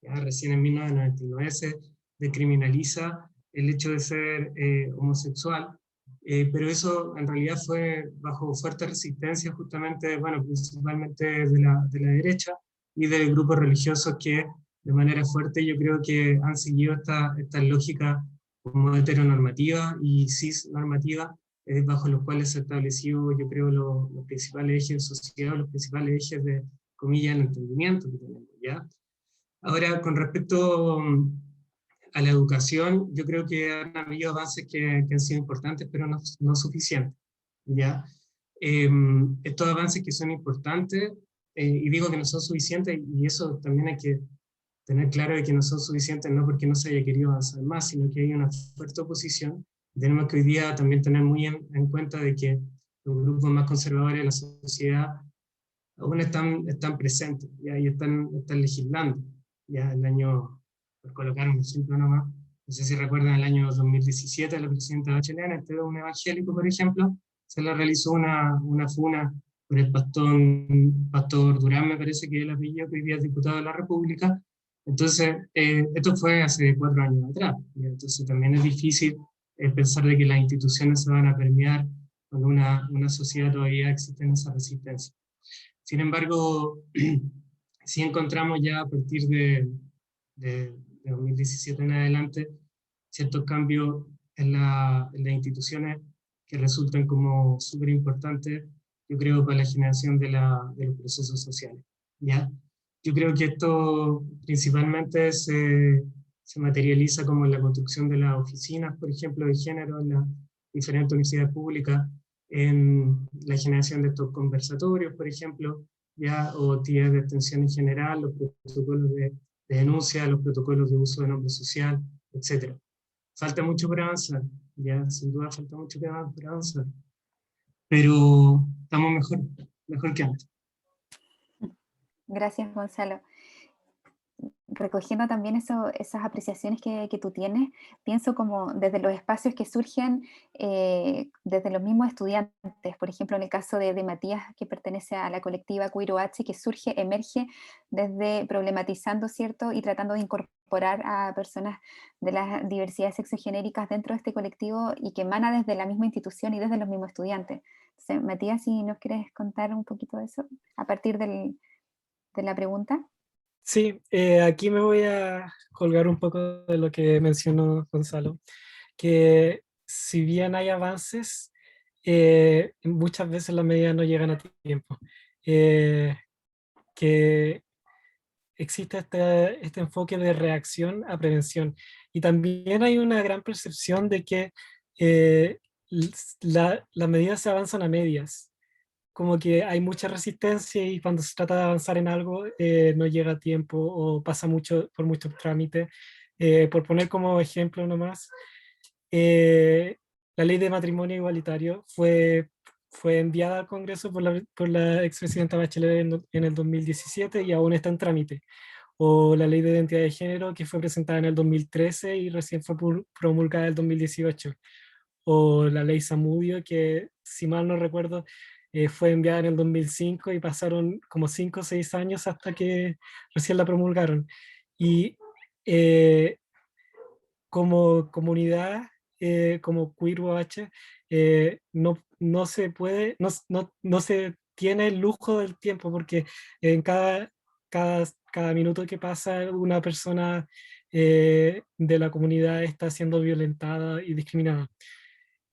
D: Ya recién en 1999 se decriminaliza el hecho de ser homosexual, pero eso en realidad fue bajo fuerte resistencia justamente, bueno, principalmente de la derecha y de grupos religiosos que de manera fuerte yo creo que han seguido esta lógica como heteronormativa y cisnormativa, bajo los cuales se ha establecido, yo creo, los principales ejes de sociedad, los principales ejes de, comillas, el entendimiento que tenemos, ¿ya? Ahora, con respecto a la educación, yo creo que han habido avances que han sido importantes, pero no suficientes, ¿ya? Estos avances que son importantes y digo que no son suficientes, y eso también hay que tener claro de que no son suficientes, no porque no se haya querido avanzar más, sino que hay una fuerte oposición. Tenemos que hoy día también tener muy en cuenta de que los grupos más conservadores de la sociedad aún están presentes, ¿ya? Y están legislando. Ya el año, por colocar un ejemplo nomás, no sé si recuerdan el año 2017, la presidenta Bachelet, en este un evangélico, por ejemplo, se le realizó una funa por el pastor Durán, me parece que es el apellido, que hoy día es diputado de la República. Entonces, esto fue hace 4 años atrás, ¿ya? Entonces también es difícil pensar de que las instituciones se van a permear cuando una sociedad todavía existe en esa resistencia. Sin embargo, sí encontramos ya a partir de 2017 en adelante ciertos cambios en las instituciones que resultan como súper importantes, yo creo, para la generación de los procesos sociales, ¿ya? Yo creo que esto principalmente se materializa como en la construcción de las oficinas, por ejemplo, de género en las diferentes universidades públicas, en la generación de estos conversatorios, por ejemplo, ya, o actividades de extensión en general, los protocolos de denuncia, los protocolos de uso de nombre social, etc. Falta mucho por avanzar, ya, sin duda falta mucho por avanzar, pero estamos mejor que antes.
B: Gracias, Gonzalo. Recogiendo también esas apreciaciones que tú tienes, pienso como desde los espacios que surgen desde los mismos estudiantes, por ejemplo en el caso de Matías, que pertenece a la colectiva Queer UH, que emerge desde problematizando, ¿cierto? Y tratando de incorporar a personas de las diversidades sexogenéricas dentro de este colectivo y que emana desde la misma institución y desde los mismos estudiantes. Entonces, Matías, si nos quieres contar un poquito de eso a partir de la pregunta.
C: Sí, aquí me voy a colgar un poco de lo que mencionó Gonzalo, que si bien hay avances, muchas veces las medidas no llegan a tiempo. Que existe este enfoque de reacción a prevención. Y también hay una gran percepción de que eh, las medidas se avanzan a medias, como que hay mucha resistencia y cuando se trata de avanzar en algo no llega a tiempo o pasa por muchos trámites. Por poner como ejemplo nomás, eh, la ley de matrimonio igualitario fue enviada al Congreso por la expresidenta Bachelet en el 2017 y aún está en trámite. O la ley de identidad de género que fue presentada en el 2013 y recién fue promulgada en el 2018. O la ley Zamudio, que si mal no recuerdo, fue enviada en el 2005 y pasaron como 5 o 6 años hasta que recién la promulgaron. Y eh, como comunidad, como Queer UH, no se puede, no se tiene el lujo del tiempo porque en cada minuto que pasa una persona de la comunidad está siendo violentada y discriminada.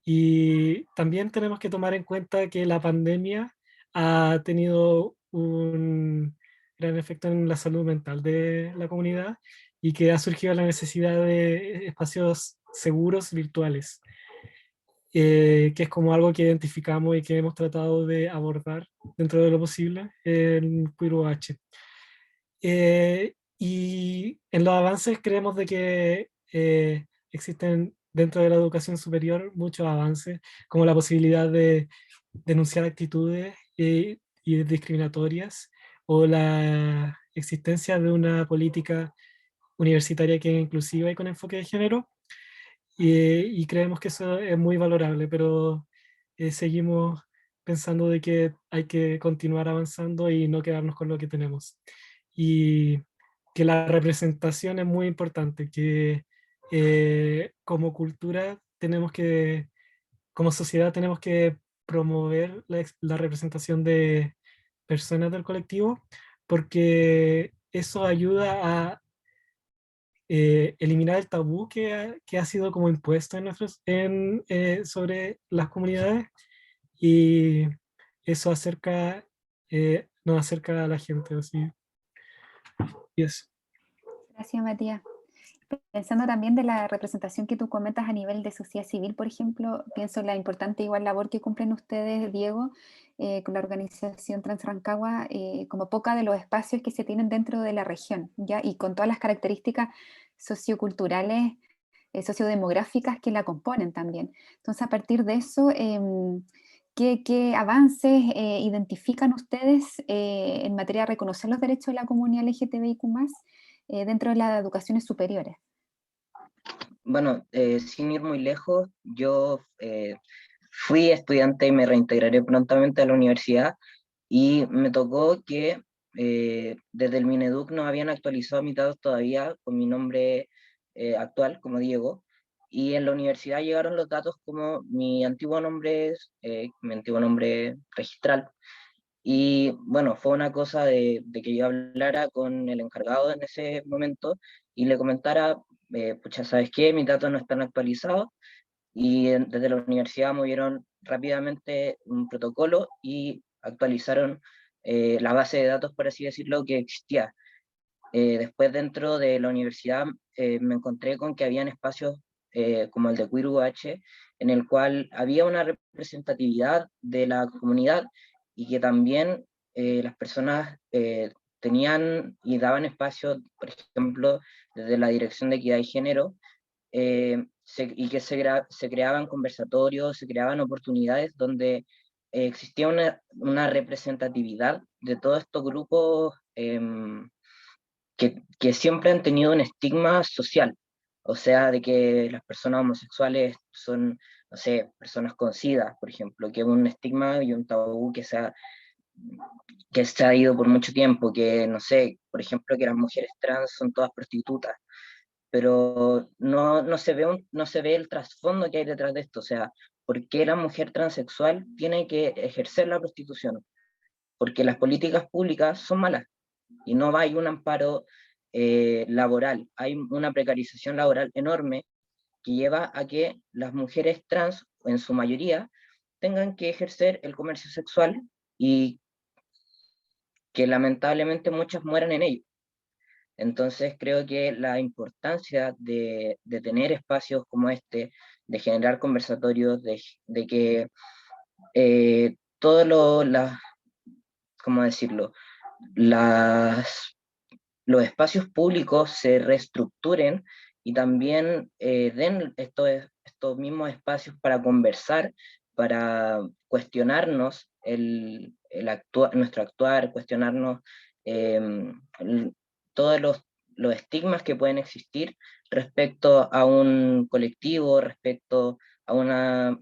C: Y también tenemos que tomar en cuenta que la pandemia ha tenido un gran efecto en la salud mental de la comunidad y que ha surgido la necesidad de espacios seguros virtuales, que es como algo que identificamos y que hemos tratado de abordar dentro de lo posible en Queer UH. Y en los avances creemos de que existen dentro de la educación superior muchos avances, como la posibilidad de denunciar actitudes y discriminatorias, o la existencia de una política universitaria que es inclusiva y con enfoque de género, y creemos que eso es muy valorable, pero seguimos pensando de que hay que continuar avanzando y no quedarnos con lo que tenemos. Y que la representación es muy importante, que como cultura tenemos que, como sociedad tenemos que promover la representación de personas del colectivo, porque eso ayuda a eliminar el tabú que ha sido como impuesto sobre las comunidades, y eso nos acerca a la gente. Así. Y eso.
B: Gracias, Matías. Pensando también de la representación que tú comentas a nivel de sociedad civil, por ejemplo, pienso en la importante igual labor que cumplen ustedes, Diego, con la organización Transrancagua, como poca de los espacios que se tienen dentro de la región, ¿ya? Y con todas las características socioculturales, sociodemográficas que la componen también. Entonces, a partir de eso, ¿qué avances identifican ustedes en materia de reconocer los derechos de la comunidad LGTBIQ+, dentro de las educaciones superiores?
F: Bueno, sin ir muy lejos, yo fui estudiante y me reintegraré prontamente a la universidad y me tocó que desde el Mineduc no habían actualizado mis datos todavía con mi nombre actual, como Diego, y en la universidad llegaron los datos como mi antiguo nombre registral. Y bueno, fue una cosa de que yo hablara con el encargado en ese momento y le comentara, pucha, ¿sabes qué? Mis datos no están actualizados, y desde la universidad movieron rápidamente un protocolo y actualizaron la base de datos, por así decirlo, que existía. Después dentro de la universidad me encontré con que habían espacios como el de Queer UH, en el cual había una representatividad de la comunidad y que también las personas tenían y daban espacios, por ejemplo, desde la Dirección de Equidad y Género, y que se creaban conversatorios, se creaban oportunidades donde existía una representatividad de todos estos grupos que siempre han tenido un estigma social, o sea, de que las personas homosexuales son, no sé, personas con SIDA, por ejemplo, que es un estigma y un tabú que se ha ido por mucho tiempo, que, no sé, por ejemplo, que las mujeres trans son todas prostitutas, pero no se ve el trasfondo que hay detrás de esto, o sea, ¿por qué la mujer transexual tiene que ejercer la prostitución? Porque las políticas públicas son malas y no hay un amparo laboral, hay una precarización laboral enorme que lleva a que las mujeres trans, en su mayoría, tengan que ejercer el comercio sexual y que lamentablemente muchas mueran en ello. Entonces creo que la importancia de tener espacios como este, de generar conversatorios, de que todo ¿cómo decirlo? Las los espacios públicos se reestructuren y también den estos mismos espacios para conversar, para cuestionarnos nuestro actuar, cuestionarnos todos los estigmas que pueden existir respecto a un colectivo, respecto a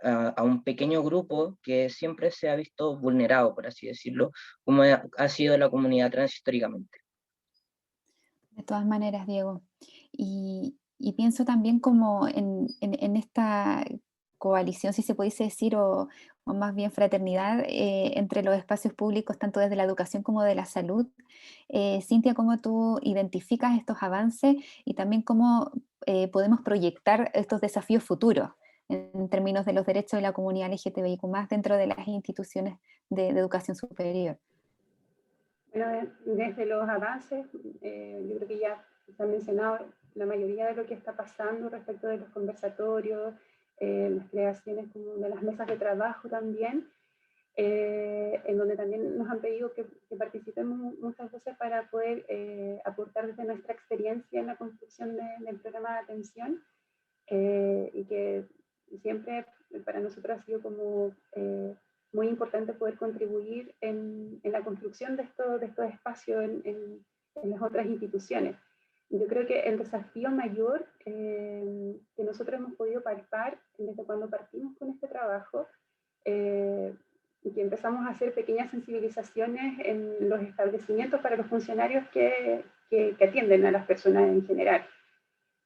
F: a un pequeño grupo que siempre se ha visto vulnerado, por así decirlo, como ha sido la comunidad trans históricamente.
B: De todas maneras, Diego. Y pienso también como en esta coalición, si se pudiese decir, o más bien fraternidad entre los espacios públicos, tanto desde la educación como de la salud. Cintia, ¿cómo tú identificas estos avances y también cómo podemos proyectar estos desafíos futuros en términos de los derechos de la comunidad LGTBIQ+ dentro de las instituciones de educación superior?
E: Bueno, desde los avances, yo creo que ya se ha mencionado la mayoría de lo que está pasando respecto de los conversatorios, las creaciones como de las mesas de trabajo también, en donde también nos han pedido que participemos muchas veces para poder aportar desde nuestra experiencia en la construcción del programa de atención, y que siempre para nosotros ha sido como muy importante poder contribuir en la construcción de estos espacios en las otras instituciones. Yo creo que el desafío mayor que nosotros hemos podido palpar desde cuando partimos con este trabajo, y que empezamos a hacer pequeñas sensibilizaciones en los establecimientos para los funcionarios que atienden a las personas en general.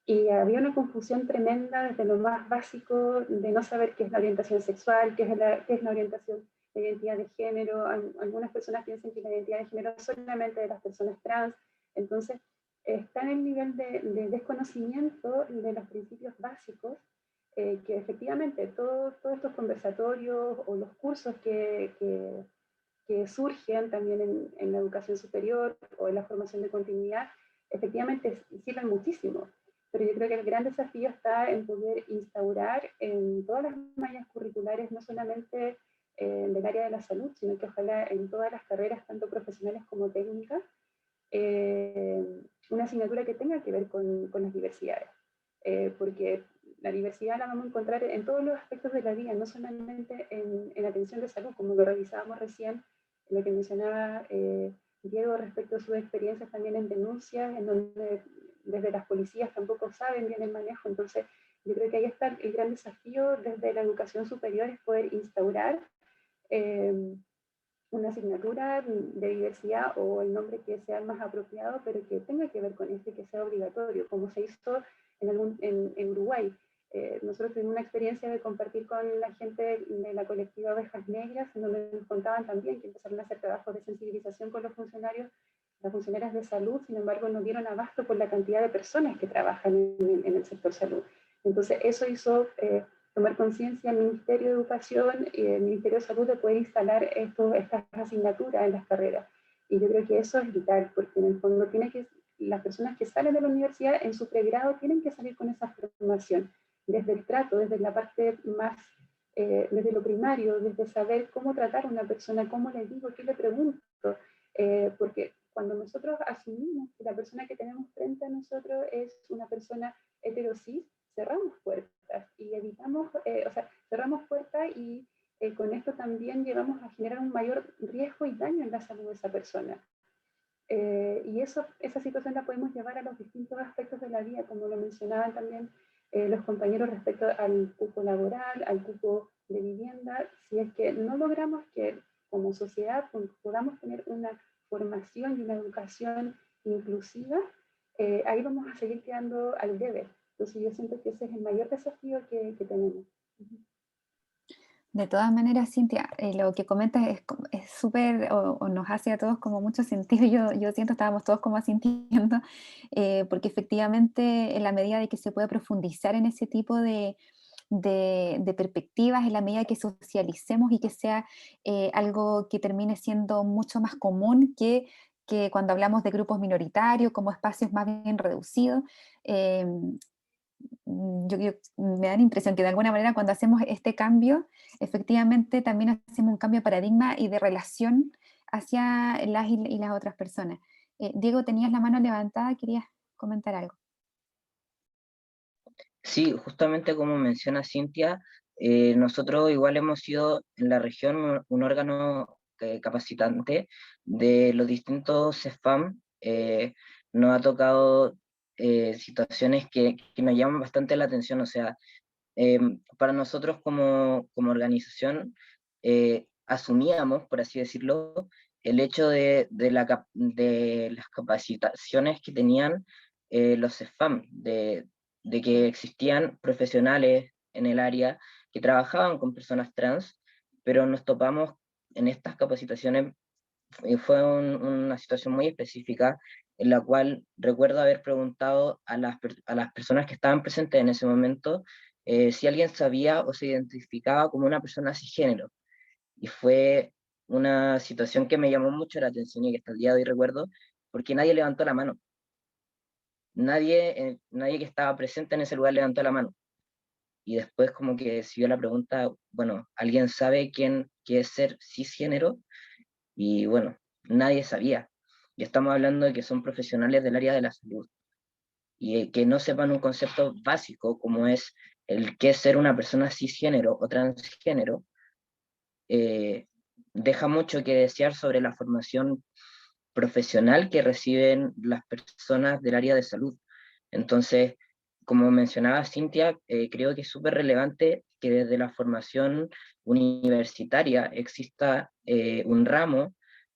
E: Y había una confusión tremenda desde lo más básico de no saber qué es la orientación sexual, qué es la orientación de identidad de género. Algunas personas piensan que la identidad de género es solamente de las personas trans. Entonces, está en el nivel de desconocimiento de los principios básicos, que efectivamente todos estos conversatorios o los cursos que surgen también en la educación superior o en la formación de continuidad, efectivamente sirven muchísimo, pero yo creo que el gran desafío está en poder instaurar en todas las mallas curriculares, no solamente del área de la salud, sino que ojalá en todas las carreras, tanto profesionales como técnicas, una asignatura que tenga que ver con las diversidades, porque la diversidad la vamos a encontrar en todos los aspectos de la vida, no solamente en atención de salud, como lo revisábamos recién, en lo que mencionaba Diego respecto a sus experiencias también en denuncias, en donde desde las policías tampoco saben bien el manejo. Entonces yo creo que ahí está el gran desafío desde la educación superior, es poder instaurar una asignatura de diversidad o el nombre que sea más apropiado, pero que tenga que ver con esto y que sea obligatorio, como se hizo en Uruguay. Nosotros tuvimos una experiencia de compartir con la gente de la colectiva Ovejas Negras, en donde nos contaban también que empezaron a hacer trabajos de sensibilización con los funcionarios, las funcionarias de salud, sin embargo no dieron abasto por la cantidad de personas que trabajan en el sector salud. Entonces eso hizo tomar conciencia al Ministerio de Educación y el Ministerio de Salud de poder instalar estas asignaturas en las carreras. Y yo creo que eso es vital, porque en el fondo las personas que salen de la universidad en su pregrado tienen que salir con esa formación, desde el trato, desde la parte más, desde lo primario, desde saber cómo tratar a una persona, cómo le digo, qué le pregunto, porque cuando nosotros asumimos que la persona que tenemos frente a nosotros es una persona heterosis, cerramos puertas y evitamos, cerramos puertas y con esto también llevamos a generar un mayor riesgo y daño en la salud de esa persona. Y esa situación la podemos llevar a los distintos aspectos de la vida, como lo mencionaban también los compañeros respecto al cupo laboral, al cupo de vivienda. Si es que no logramos que como sociedad podamos tener una formación y una educación inclusiva, ahí vamos a seguir quedando al debe. Entonces yo siento que ese es el mayor desafío que tenemos.
B: De todas maneras, Cintia, lo que comentas es súper, o nos hace a todos como mucho sentido. Yo siento, estábamos todos como asintiendo, porque efectivamente en la medida de que se pueda profundizar en ese tipo de perspectivas, en la medida que socialicemos y que sea algo que termine siendo mucho más común que cuando hablamos de grupos minoritarios, como espacios más bien reducidos. Me da la impresión que de alguna manera cuando hacemos este cambio, efectivamente también hacemos un cambio de paradigma y de relación hacia las y las otras personas. Diego, tenías la mano levantada, querías comentar algo.
F: Sí, justamente como menciona Cintia, nosotros igual hemos sido en la región un órgano capacitante de los distintos CEFAM. Nos ha tocado situaciones que nos llaman bastante la atención. O sea, para nosotros como organización, asumíamos, por así decirlo, el hecho de las capacitaciones que tenían los CEFAM, de que existían profesionales en el área que trabajaban con personas trans, pero nos topamos en estas capacitaciones, fue una situación muy específica en la cual recuerdo haber preguntado a las personas que estaban presentes en ese momento si alguien sabía o se identificaba como una persona cisgénero. Y fue una situación que me llamó mucho la atención y que hasta el día de hoy recuerdo, porque nadie levantó la mano. Nadie que estaba presente en ese lugar levantó la mano. Y después como que siguió la pregunta, bueno, ¿alguien sabe qué es ser cisgénero? Y bueno, nadie sabía. Y estamos hablando de que son profesionales del área de la salud. Y que no sepan un concepto básico como es el qué es ser una persona cisgénero o transgénero, deja mucho que desear sobre la formación profesional que reciben las personas del área de salud. Entonces, como mencionaba Cintia, creo que es súper relevante que desde la formación universitaria exista un ramo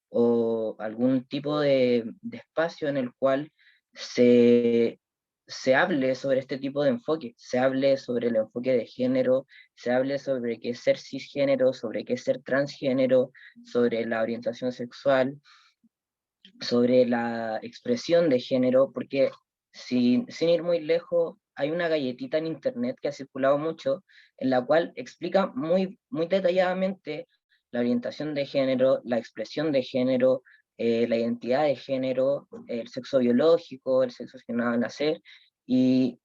F: o algún tipo de espacio en el cual se hable sobre este tipo de enfoque, se hable sobre el enfoque de género, se hable sobre qué es ser cisgénero, sobre qué es ser transgénero, sobre la orientación sexual, sobre la expresión de género, porque sin ir muy lejos, hay una galletita en internet que ha circulado mucho, en la cual explica muy detalladamente la orientación de género, la expresión de género, la identidad de género, el sexo biológico, el sexo asignado al nacer, y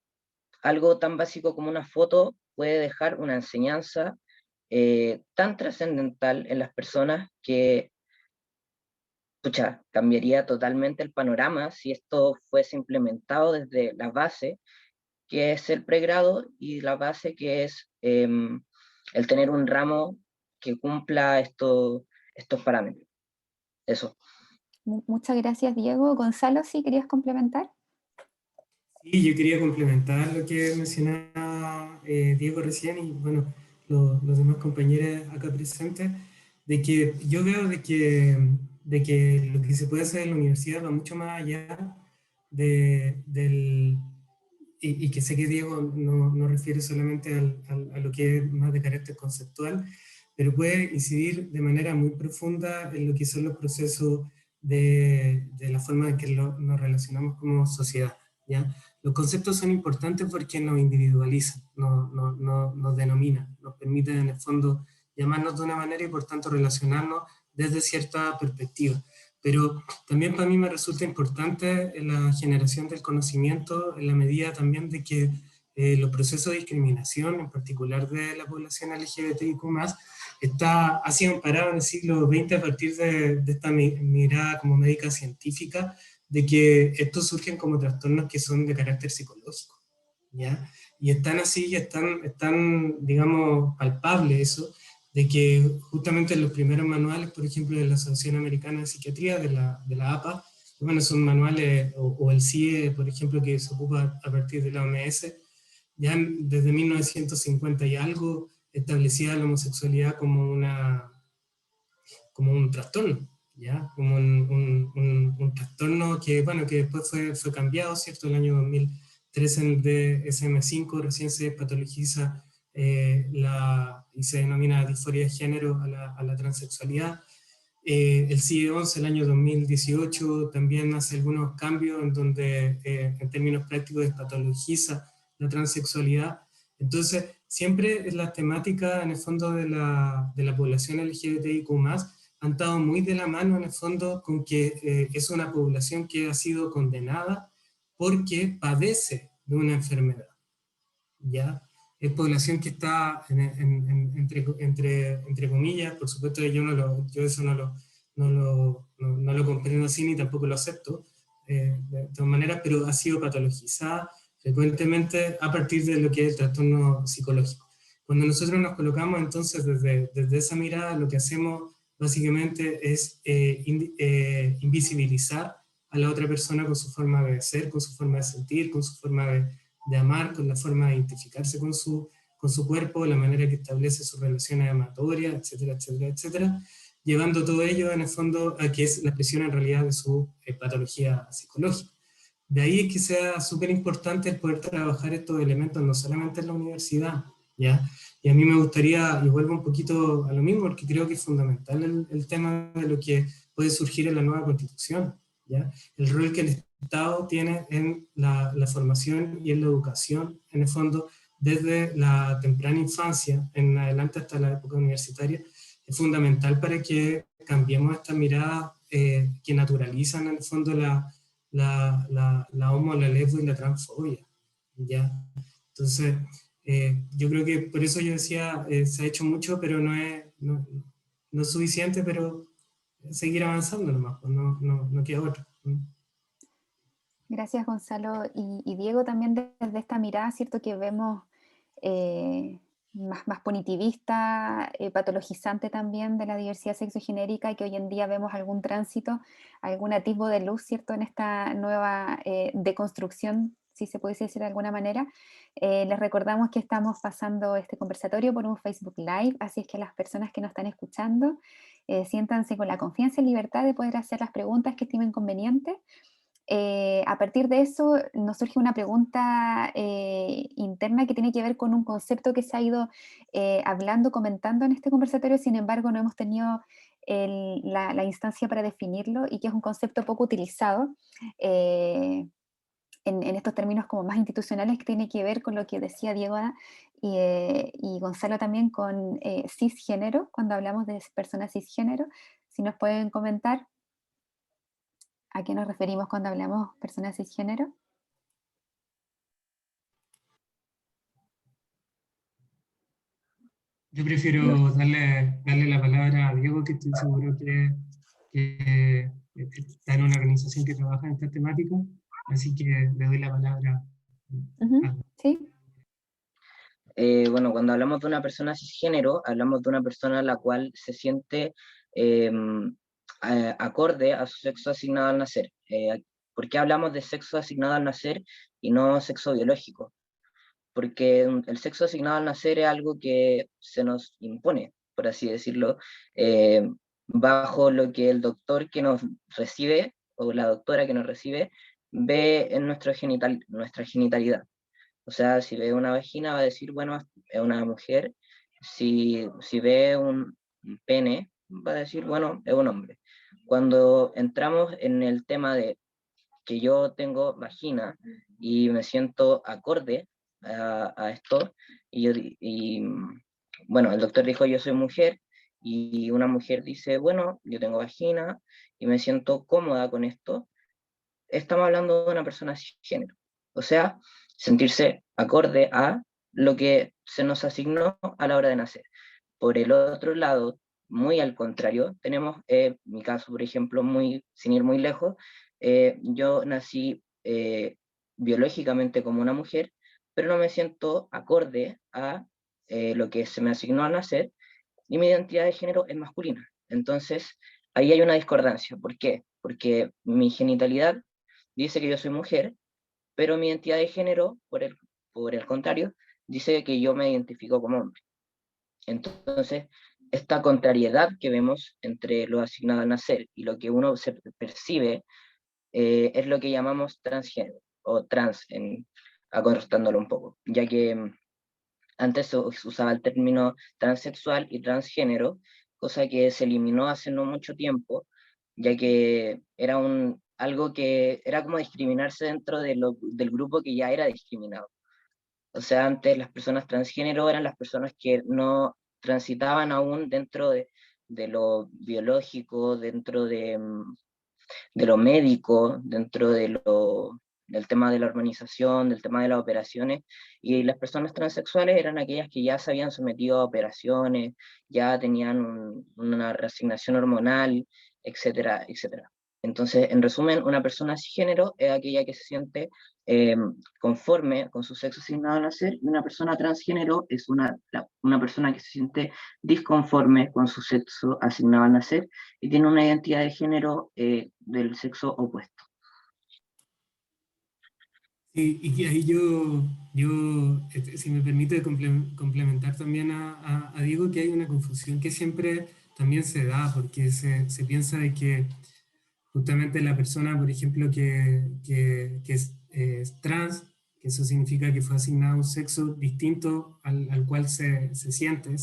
F: algo tan básico como una foto puede dejar una enseñanza tan trascendental en las personas que, pucha, cambiaría totalmente el panorama si esto fuese implementado desde la base, que es el pregrado, y la base que es el tener un ramo que cumpla estos parámetros. Eso.
B: Muchas gracias, Diego. Gonzalo, ¿sí querías complementar?
D: Sí, yo quería complementar lo que mencionaba Diego recién y bueno, los demás compañeros acá presentes, de que yo veo de que lo que se puede hacer en la universidad va mucho más allá del, y que sé que Diego no refiere solamente a lo que es más de carácter conceptual, pero puede incidir de manera muy profunda en lo que son los procesos de la forma en que nos relacionamos como sociedad, ¿ya? Los conceptos son importantes porque nos individualizan, nos denominan, nos permiten en el fondo llamarnos de una manera y por tanto relacionarnos desde cierta perspectiva. Pero también para mí me resulta importante la generación del conocimiento en la medida también de que los procesos de discriminación, en particular de la población LGBTIQ+, ha sido amparado en el siglo XX a partir de esta mirada como médica científica, de que estos surgen como trastornos que son de carácter psicológico, ¿ya? Y están así, y están, digamos, palpables eso, de que justamente en los primeros manuales, por ejemplo, de la Asociación Americana de Psiquiatría, de la APA, bueno, son manuales, o el CIE, por ejemplo, que se ocupa a partir de la OMS, ya desde 1950 y algo establecía la homosexualidad como un trastorno, ¿ya? Como un trastorno que, bueno, que después fue cambiado, ¿cierto? El año 2003 en el DSM-5 recién se patologiza y se denomina disforia de género a la transexualidad. El CIE-11 el año 2018 también hace algunos cambios en donde en términos prácticos despatologiza la transexualidad. Entonces, siempre las temáticas en el fondo de la población LGBTIQ+, han estado muy de la mano en el fondo con que es una población que ha sido condenada porque padece de una enfermedad, ¿ya? Es población que está entre comillas, por supuesto yo eso no lo comprendo así ni tampoco lo acepto de todas maneras, pero ha sido patologizada frecuentemente a partir de lo que es el trastorno psicológico. Cuando nosotros nos colocamos entonces desde esa mirada, lo que hacemos básicamente es invisibilizar a la otra persona con su forma de ser, con su forma de sentir, con su forma de amar, con la forma de identificarse con su cuerpo, la manera que establece sus relaciones amatorias, etcétera, etcétera, etcétera, llevando todo ello en el fondo a que es la expresión en realidad de su patología psicológica. De ahí es que sea súper importante el poder trabajar estos elementos no solamente en la universidad, ¿ya? Y a mí me gustaría, y vuelvo un poquito a lo mismo, porque creo que es fundamental el tema de lo que puede surgir en la nueva constitución, ¿ya? El rol que el Estado tiene en la formación y en la educación, en el fondo, desde la temprana infancia en adelante hasta la época universitaria, es fundamental para que cambiemos esta mirada que naturalizan en el fondo la homo, la lesbo y la transfobia, ¿ya? Entonces, yo creo que por eso yo decía, se ha hecho mucho, pero no es suficiente, pero seguir avanzando nomás, pues no queda otra.
B: Gracias, Gonzalo. Y Diego, también desde esta mirada, ¿cierto? Que vemos más punitivista, patologizante también de la diversidad sexogenérica, y que hoy en día vemos algún tránsito, algún atisbo de luz, ¿cierto? En esta nueva deconstrucción, si se pudiese decir de alguna manera. Les recordamos que estamos pasando este conversatorio por un Facebook Live, así es que las personas que nos están escuchando, siéntanse con la confianza y libertad de poder hacer las preguntas que estimen convenientes. A partir de eso nos surge una pregunta interna que tiene que ver con un concepto que se ha ido hablando, comentando en este conversatorio, sin embargo no hemos tenido la instancia para definirlo, y que es un concepto poco utilizado en estos términos como más institucionales, que tiene que ver con lo que decía Diego y Gonzalo también, con cisgénero, cuando hablamos de personas cisgénero. Si nos pueden comentar. a qué nos referimos cuando hablamos personas cisgénero?
D: Yo prefiero darle la palabra a Diego, que estoy seguro que está en una organización que trabaja en esta temática, así que le doy la palabra a...
B: ¿Sí?
F: Bueno, cuando hablamos de una persona cisgénero, hablamos de una persona la cual se siente acorde a su sexo asignado al nacer. ¿Por qué hablamos de sexo asignado al nacer y no sexo biológico? Porque el sexo asignado al nacer es algo que se nos impone, por así decirlo, bajo lo que el doctor que nos recibe o la doctora que nos recibe ve en nuestra genitalidad. O sea, si ve una vagina va a decir, bueno, es una mujer. Si ve un pene, va a decir, bueno, es un hombre. Cuando entramos en el tema de que yo tengo vagina y me siento acorde a esto, bueno, el doctor dijo, yo soy mujer, y una mujer dice, bueno, yo tengo vagina y me siento cómoda con esto, estamos hablando de una persona cisgénero. O sea, sentirse acorde a lo que se nos asignó a la hora de nacer. Por el otro lado, muy al contrario, tenemos mi caso, por ejemplo, sin ir muy lejos, yo nací biológicamente como una mujer, pero no me siento acorde a lo que se me asignó al nacer, y mi identidad de género es masculina. Entonces, ahí hay una discordancia. ¿Por qué? Porque mi genitalidad dice que yo soy mujer, pero mi identidad de género, por el contrario, dice que yo me identifico como hombre. Entonces, esta contrariedad que vemos entre lo asignado al nacer y lo que uno se percibe es lo que llamamos transgénero, o trans, acortándolo un poco, ya que antes se usaba el término transexual y transgénero, cosa que se eliminó hace no mucho tiempo, ya que era algo que era como discriminarse dentro del grupo que ya era discriminado. O sea, antes las personas transgénero eran las personas que no transitaban aún dentro de lo biológico, dentro de lo médico, dentro del tema de la hormonización, del tema de las operaciones, y las personas transexuales eran aquellas que ya se habían sometido a operaciones, ya tenían una reasignación hormonal, etcétera, etcétera. Entonces, en resumen, una persona cisgénero es aquella que se siente conforme con su sexo asignado al nacer, y una persona transgénero es una persona que se siente disconforme con su sexo asignado al nacer y tiene una identidad de género del sexo opuesto.
D: Y que ahí si me permite complementar también a Diego, que hay una confusión que siempre también se da, porque se piensa de que justamente la persona, por ejemplo, que es trans, que eso significa que fue asignado un sexo distinto al cual se siente,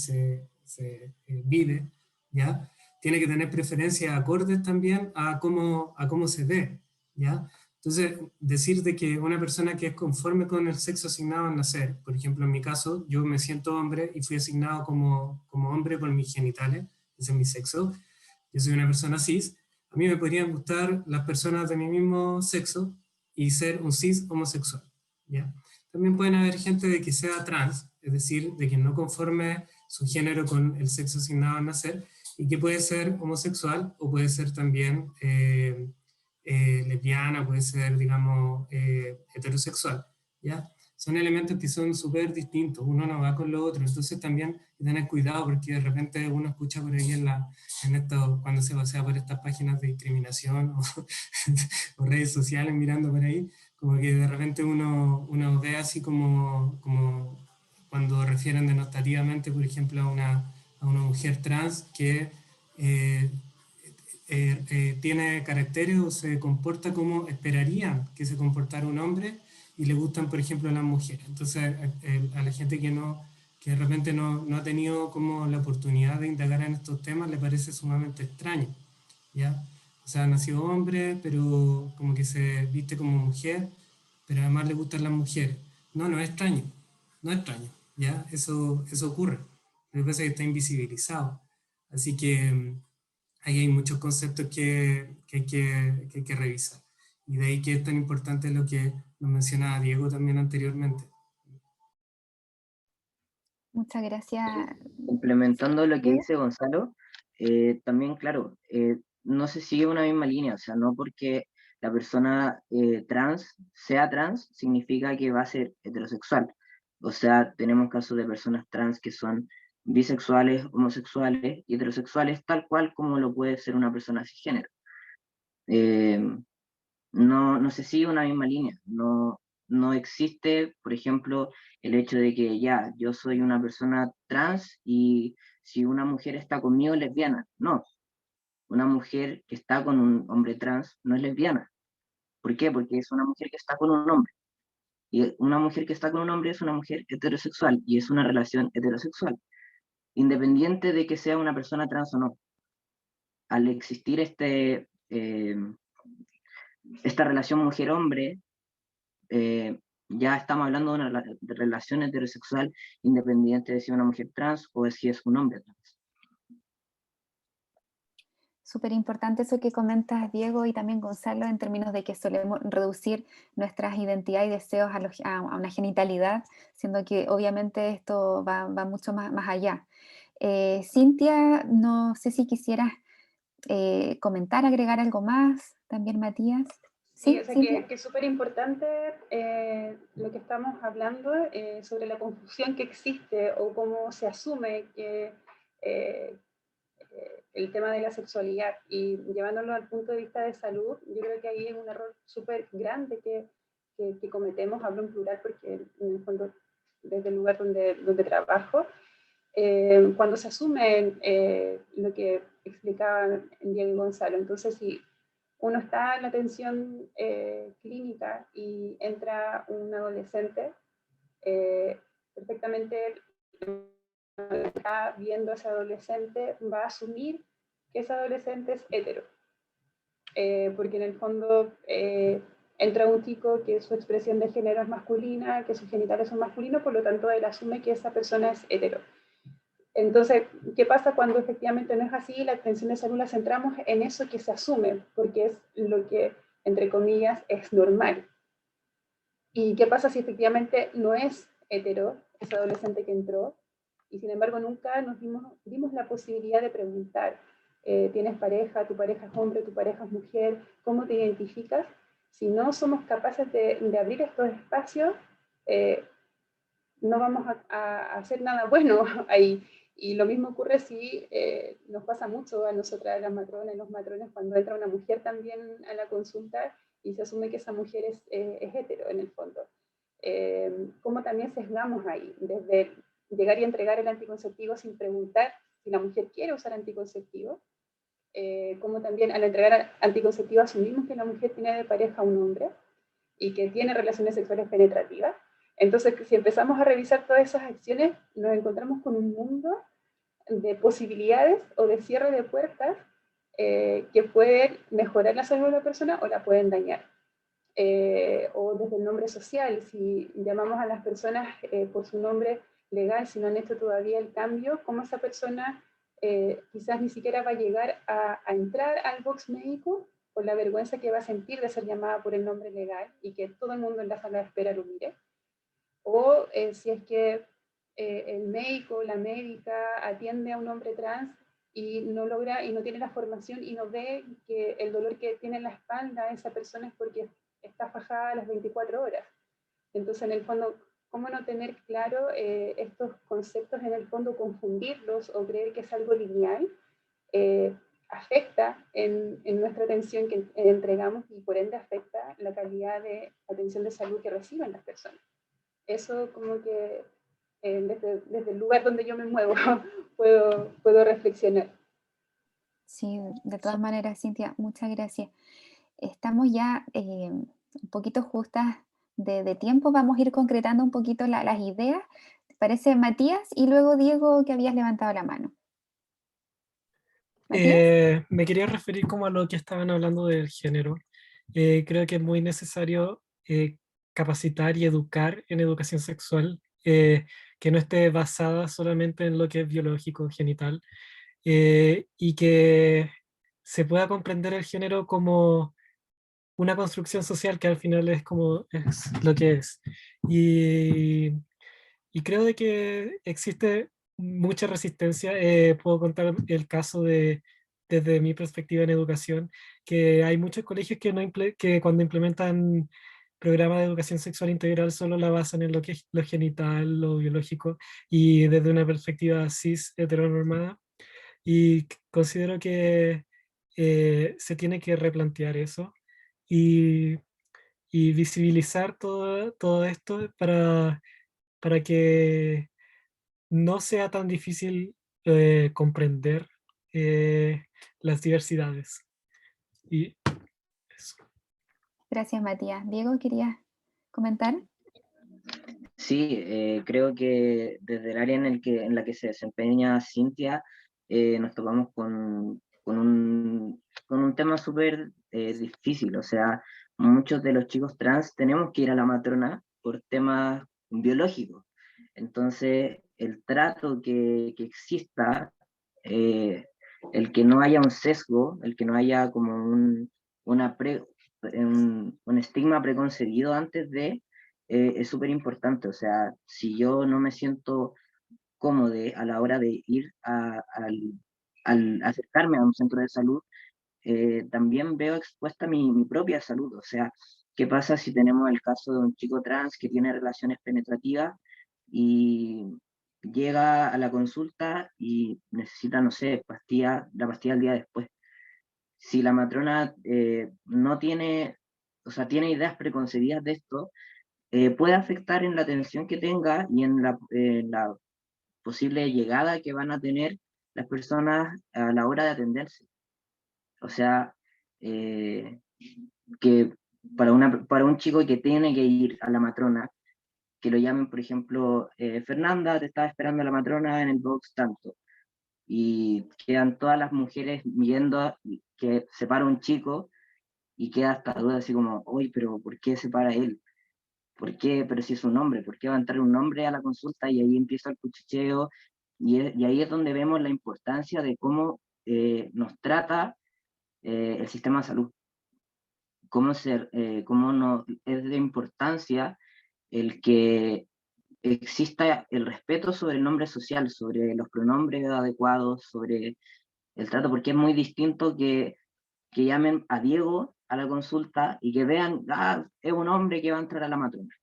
D: vive, ¿ya? Tiene que tener preferencias acordes también a cómo se ve, ¿ya? Entonces, decir de que una persona que es conforme con el sexo asignado al nacer, por ejemplo, en mi caso, yo me siento hombre y fui asignado como hombre por mis genitales, ese es mi sexo, yo soy una persona cis, a mí me podrían gustar las personas de mi mismo sexo y ser un cis homosexual, ¿ya? También pueden haber gente de que sea trans, es decir, de que no conforme su género con el sexo asignado al nacer, y que puede ser homosexual o puede ser también lesbiana, puede ser, digamos, heterosexual, ¿ya? Son elementos que son súper distintos, uno no va con lo otro, entonces también hay que tener cuidado porque de repente uno escucha por ahí cuando se pasea por estas páginas de discriminación o redes sociales mirando por ahí, como que de repente uno ve así como cuando refieren denotativamente, por ejemplo, a una mujer trans que tiene caracteres o se comporta como esperarían que se comportara un hombre y le gustan, por ejemplo, las mujeres. Entonces, a la gente que de repente no ha tenido como la oportunidad de indagar en estos temas, le parece sumamente extraño, ¿ya? O sea, nació hombre, pero como que se viste como mujer, pero además le gustan las mujeres. No es extraño, no es extraño, ¿ya? Eso ocurre. Lo que pasa es que está invisibilizado. Así que ahí hay muchos conceptos que hay que revisar. Y de ahí que es tan importante lo que nos mencionaba Diego también anteriormente.
B: Muchas gracias.
F: Complementando lo que
B: Diego.
F: dice Gonzalo, también, claro, no se sigue una misma línea, o sea, no porque la persona trans sea trans, significa que va a ser heterosexual. O sea, tenemos casos de personas trans que son bisexuales, homosexuales y heterosexuales, tal cual como lo puede ser una persona cisgénero. Eh, no se sigue una misma línea, no existe, por ejemplo, el hecho de que ya, yo soy una persona trans y si una mujer está conmigo es lesbiana. No, una mujer que está con un hombre trans no es lesbiana. ¿Por qué? Porque es una mujer que está con un hombre. Y una mujer que está con un hombre es una mujer heterosexual y es una relación heterosexual, independiente de que sea una persona trans o no. Al existir esta relación mujer-hombre, ya estamos hablando de una relación heterosexual independiente de si es una mujer trans o de si es un hombre trans.
B: Súper importante eso que comentas, Diego, y también Gonzalo, en términos de que solemos reducir nuestras identidades y deseos a una genitalidad, siendo que obviamente esto va mucho más allá. Cintia, no sé si quisieras comentar, agregar algo más, también Matías.
E: Sí,
B: ¿Sí,
E: o sea
B: Cintia?
E: que es súper importante lo que estamos hablando sobre la confusión que existe o cómo se asume que eh, el tema de la sexualidad y llevándolo al punto de vista de salud, yo creo que ahí es un error súper grande que cometemos, hablo en plural porque en el fondo desde el lugar donde trabajo, cuando se asume lo que explicaban Diego y Gonzalo. Entonces, si uno está en la atención clínica y entra un adolescente, perfectamente está viendo a ese adolescente, va a asumir que ese adolescente es hetero. Porque en el fondo entra un chico que su expresión de género es masculina, que sus genitales son masculinos, por lo tanto él asume que esa persona es hetero. Entonces, ¿qué pasa cuando efectivamente no es así? La atención de salud la centramos en eso que se asume, porque es lo que, entre comillas, es normal. ¿Y qué pasa si efectivamente no es hetero, ese adolescente que entró? Y sin embargo nunca nos dimos la posibilidad de preguntar, ¿tienes pareja? ¿Tu pareja es hombre? ¿Tu pareja es mujer? ¿Cómo te identificas? Si no somos capaces de abrir estos espacios, no vamos a hacer nada bueno ahí. Y lo mismo ocurre si nos pasa mucho a nosotras, las matronas y los matrones, cuando entra una mujer también a la consulta y se asume que esa mujer es hetero en el fondo. Como también sesgamos ahí, desde llegar y entregar el anticonceptivo sin preguntar si la mujer quiere usar anticonceptivo, como también al entregar anticonceptivo asumimos que la mujer tiene de pareja a un hombre y que tiene relaciones sexuales penetrativas. Entonces, si empezamos a revisar todas esas acciones, nos encontramos con un mundo de posibilidades o de cierre de puertas que pueden mejorar la salud de la persona o la pueden dañar. O desde el nombre social, si llamamos a las personas por su nombre legal, si no han hecho todavía el cambio, cómo esa persona quizás ni siquiera va a llegar a entrar al box médico por la vergüenza que va a sentir de ser llamada por el nombre legal y que todo el mundo en la sala de espera lo mire. O si es que el médico, la médica atiende a un hombre trans y no logra y no tiene la formación y no ve que el dolor que tiene en la espalda esa persona es porque está fajada a las 24 horas. Entonces, en el fondo, ¿cómo no tener claro estos conceptos, en el fondo confundirlos o creer que es algo lineal? Afecta en nuestra atención que entregamos y por ende afecta la calidad de atención de salud que reciben las personas. Eso como que desde el lugar donde yo me muevo puedo reflexionar.
B: Sí, de todas maneras, Cintia, muchas gracias. Estamos ya un poquito justas de tiempo, vamos a ir concretando un poquito las ideas. ¿Te parece, Matías? Y luego Diego, que habías levantado la mano. ¿Matías?
C: Me quería referir como a lo que estaban hablando del género. Creo que es muy necesario capacitar y educar en educación sexual, que no esté basada solamente en lo que es biológico, genital, y que se pueda comprender el género como una construcción social que al final es como es lo que es. Y, y creo de que existe mucha resistencia. Puedo contar el caso desde mi perspectiva en educación, que hay muchos colegios que, que cuando implementan programas de educación sexual integral solo la basan en lo que es lo genital, lo biológico, y desde una perspectiva cis heteronormada. Y considero que se tiene que replantear eso y, y visibilizar todo esto para que no sea tan difícil comprender las diversidades. Y eso.
B: Gracias, Matías. Diego, ¿querías comentar?
F: Sí, creo que desde el área en la que se desempeña Cintia, nos topamos con un tema súper difícil. O sea, muchos de los chicos trans tenemos que ir a la matrona por temas biológicos. Entonces, el trato que exista, eh, el que no haya un sesgo, el que no haya como un estigma preconcebido antes de es súper importante. O sea, si yo no me siento cómodo a la hora de ir al acercarme a un centro de salud, también veo expuesta mi propia salud. O sea, ¿qué pasa si tenemos el caso de un chico trans que tiene relaciones penetrativas y llega a la consulta y necesita, no sé, la pastilla el día después? Si la matrona no tiene, o sea, tiene ideas preconcebidas de esto, puede afectar en la atención que tenga y en la posible llegada que van a tener las personas a la hora de atenderse. O sea, eh, que para un chico que tiene que ir a la matrona, que lo llamen, por ejemplo, Fernanda, te estaba esperando la matrona en el box tanto, y quedan todas las mujeres viendo que se para un chico y queda hasta duda así como, uy, pero ¿por qué se para él? ¿Por qué? Pero si es un hombre, ¿por qué va a entrar un hombre a la consulta? Y ahí empieza el cuchicheo, y ahí es donde vemos la importancia de cómo nos trata el sistema de salud, cómo no, es de importancia el que exista el respeto sobre el nombre social, sobre los pronombres adecuados, sobre el trato, porque es muy distinto que llamen a Diego a la consulta y que vean, ah, es un hombre que va a entrar a la matrona,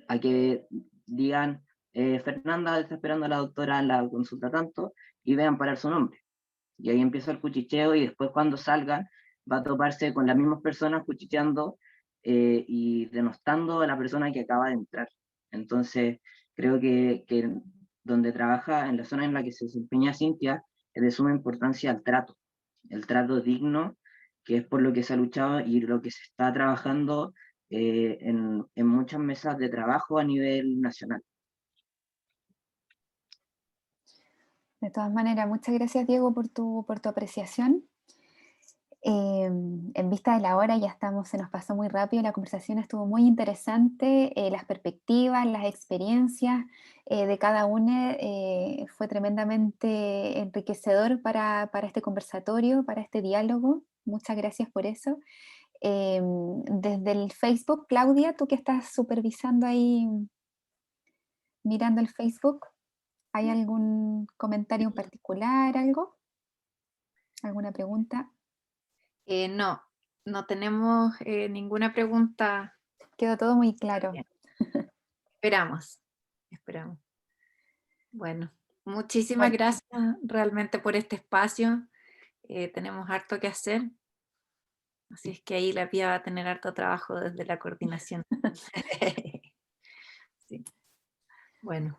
F: a que digan, Fernanda está esperando a la doctora en la consulta tanto, y vean parar su nombre. Y ahí empieza el cuchicheo, y después cuando salgan va a toparse con las mismas personas cuchicheando y denostando a la persona que acaba de entrar. Entonces, creo que donde trabaja, en la zona en la que se desempeña Cintia, es de suma importancia el trato digno, que es por lo que se ha luchado y lo que se está trabajando en muchas mesas de trabajo a nivel nacional.
B: De todas maneras, muchas gracias, Diego, por tu apreciación. En vista de la hora, ya estamos, se nos pasó muy rápido, la conversación estuvo muy interesante, las perspectivas, las experiencias de cada uno fue tremendamente enriquecedor para este conversatorio, para este diálogo. Muchas gracias por eso. Desde el Facebook, Claudia, tú que estás supervisando ahí, mirando el Facebook, ¿hay algún comentario en particular, algo? ¿Alguna pregunta?
A: No, no tenemos ninguna pregunta.
B: Quedó todo muy claro.
A: Bien. Esperamos. Bueno, muchísimas gracias realmente por este espacio. Tenemos harto que hacer. Así es que ahí la Pía va a tener harto trabajo desde la coordinación. Sí. Bueno.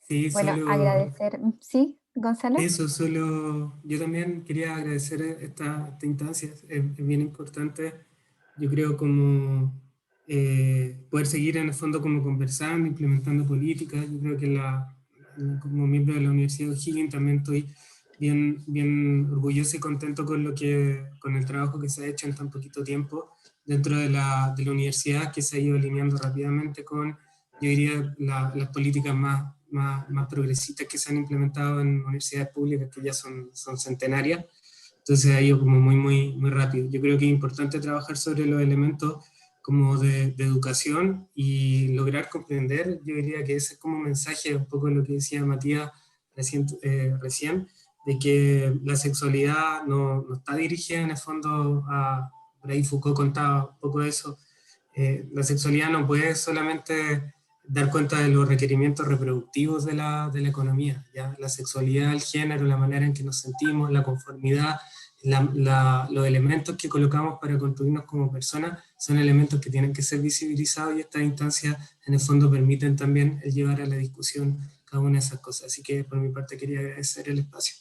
D: Sí,
B: Bueno,
D: solo,
B: agradecer. ¿Sí, Gonzalo?
D: eso, solo, yo también quería agradecer esta instancia, es bien importante, yo creo, como poder seguir en el fondo como conversando, implementando políticas. Yo creo que como miembro de la Universidad de O'Higgins también estoy bien orgulloso y contento con el trabajo que se ha hecho en tan poquito tiempo dentro de la universidad, que se ha ido alineando rápidamente con, yo diría, las políticas más progresistas que se han implementado en universidades públicas que ya son centenarias. entonces ha ido como muy rápido. Yo creo que es importante trabajar sobre los elementos como de educación y lograr comprender. Yo diría que ese es como un mensaje, un poco lo que decía Matías recién, de que la sexualidad no está dirigida en el fondo a, por ahí Foucault contaba un poco de eso, la sexualidad no puede solamente dar cuenta de los requerimientos reproductivos de la economía, ¿ya? La sexualidad, el género, la manera en que nos sentimos, la conformidad, los elementos que colocamos para construirnos como personas son elementos que tienen que ser visibilizados, y estas instancias en el fondo permiten también el llevar a la discusión cada una de esas cosas. Así que por mi parte quería agradecer el espacio.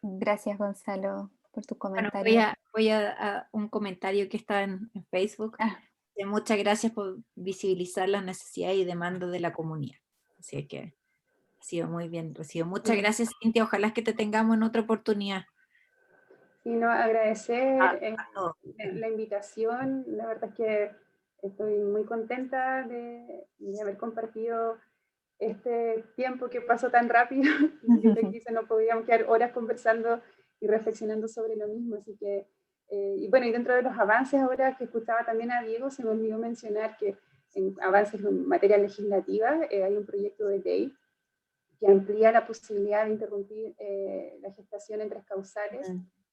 B: Gracias, Gonzalo, por tu
A: Bueno,
B: comentario.
A: voy a un comentario que está en Facebook.
B: Ah,
A: Muchas gracias por visibilizar las necesidades y demandas de la comunidad. Así que ha sido muy bien recibido. Muchas gracias, Cintia. Ojalá que te tengamos en otra oportunidad.
E: Y no, agradecer
A: A todos.
E: la invitación. La verdad es que estoy muy contenta de haber compartido este tiempo que pasó tan rápido. Yo creo que quizá no podríamos quedar horas conversando y reflexionando sobre lo mismo. Así que, y bueno, y dentro de los avances ahora que escuchaba también a Diego, se me olvidó mencionar que en avances en materia legislativa hay un proyecto de ley que amplía la posibilidad de interrumpir la gestación en 3 causales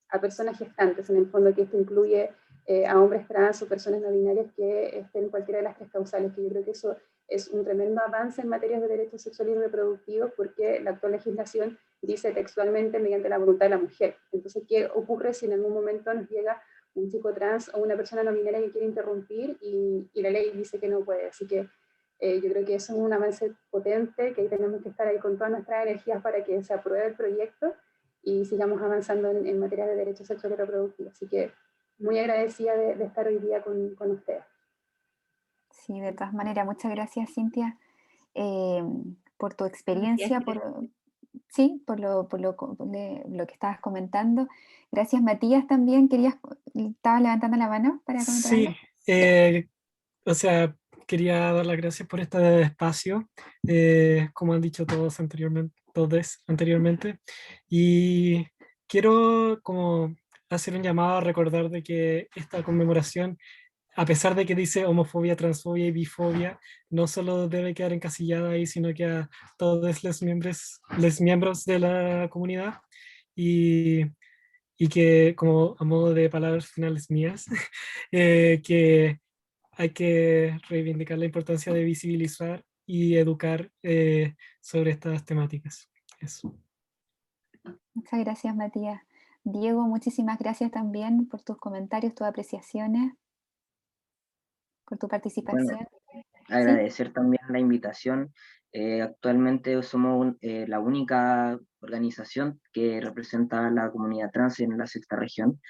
E: a personas gestantes, en el fondo, que esto incluye a hombres trans o personas no binarias que estén en cualquiera de las 3 causales, que yo creo que eso es un tremendo avance en materia de derechos sexuales y reproductivos, porque la actual legislación dice textualmente mediante la voluntad de la mujer. Entonces, ¿qué ocurre si en algún momento nos llega un chico trans o una persona no binaria que quiere interrumpir y la ley dice que no puede? Así que yo creo que eso es un avance potente, que ahí tenemos que estar ahí con todas nuestras energías para que se apruebe el proyecto y sigamos avanzando en materia de derechos sexuales y reproductivos. Así que muy agradecida de estar hoy día con ustedes.
B: sí, de todas maneras, muchas gracias, Cintia, por tu experiencia, sí, por lo que estabas comentando. Gracias, Matías, también. Estabas levantando la mano para comentar
C: Sí,
B: algo.
C: o sea, quería dar las gracias por este espacio, como han dicho todos anteriormente, y quiero como hacer un llamado a recordar de que esta conmemoración, a pesar de que dice homofobia, transfobia y bifobia, no solo debe quedar encasillada ahí, sino que a todos los miembros de la comunidad, y, y que, como a modo de palabras finales mías, que hay que reivindicar la importancia de visibilizar y educar sobre estas temáticas. Eso.
B: Muchas gracias, Matías. Diego, muchísimas gracias también por tus comentarios, tus apreciaciones, por tu
F: Bueno,
B: participación.
F: agradecer también la invitación. Actualmente somos la única organización que representa a la comunidad trans en la sexta región,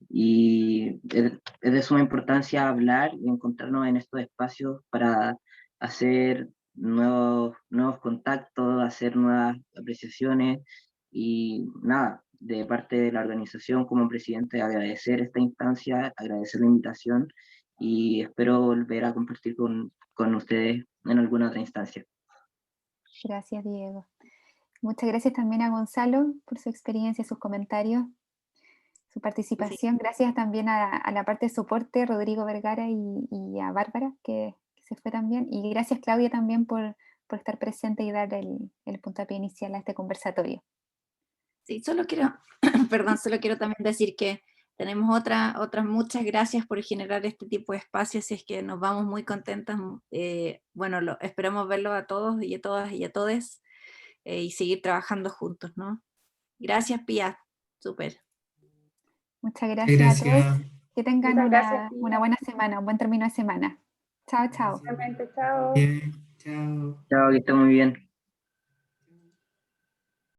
F: y es de suma importancia hablar y encontrarnos en estos espacios para hacer nuevos contactos, hacer nuevas apreciaciones, y nada, de parte de la organización como presidente, agradecer esta instancia, agradecer la invitación, y espero volver a compartir con ustedes en alguna otra instancia.
B: Gracias, Diego. Muchas gracias también a Gonzalo por su experiencia, sus comentarios, su participación. Gracias también a la parte de soporte, Rodrigo Vergara y a Bárbara, que se fue también. Y gracias, Claudia, también por estar presente y dar el puntapié inicial a este conversatorio.
A: Sí, solo quiero, perdón, solo quiero también decir que tenemos otras muchas gracias por generar este tipo de espacios, y es que nos vamos muy contentas. Bueno, esperamos verlo a todos y a todas y a todes, y seguir trabajando juntos, ¿no? Gracias, Pía, súper.
B: Muchas gracias a todos. Que tengan
E: Muchas gracias,
B: una buena semana, un buen término de semana. Chao, chao.
E: Realmente, chao.
D: Bien, chao.
F: Chao, que estén muy bien.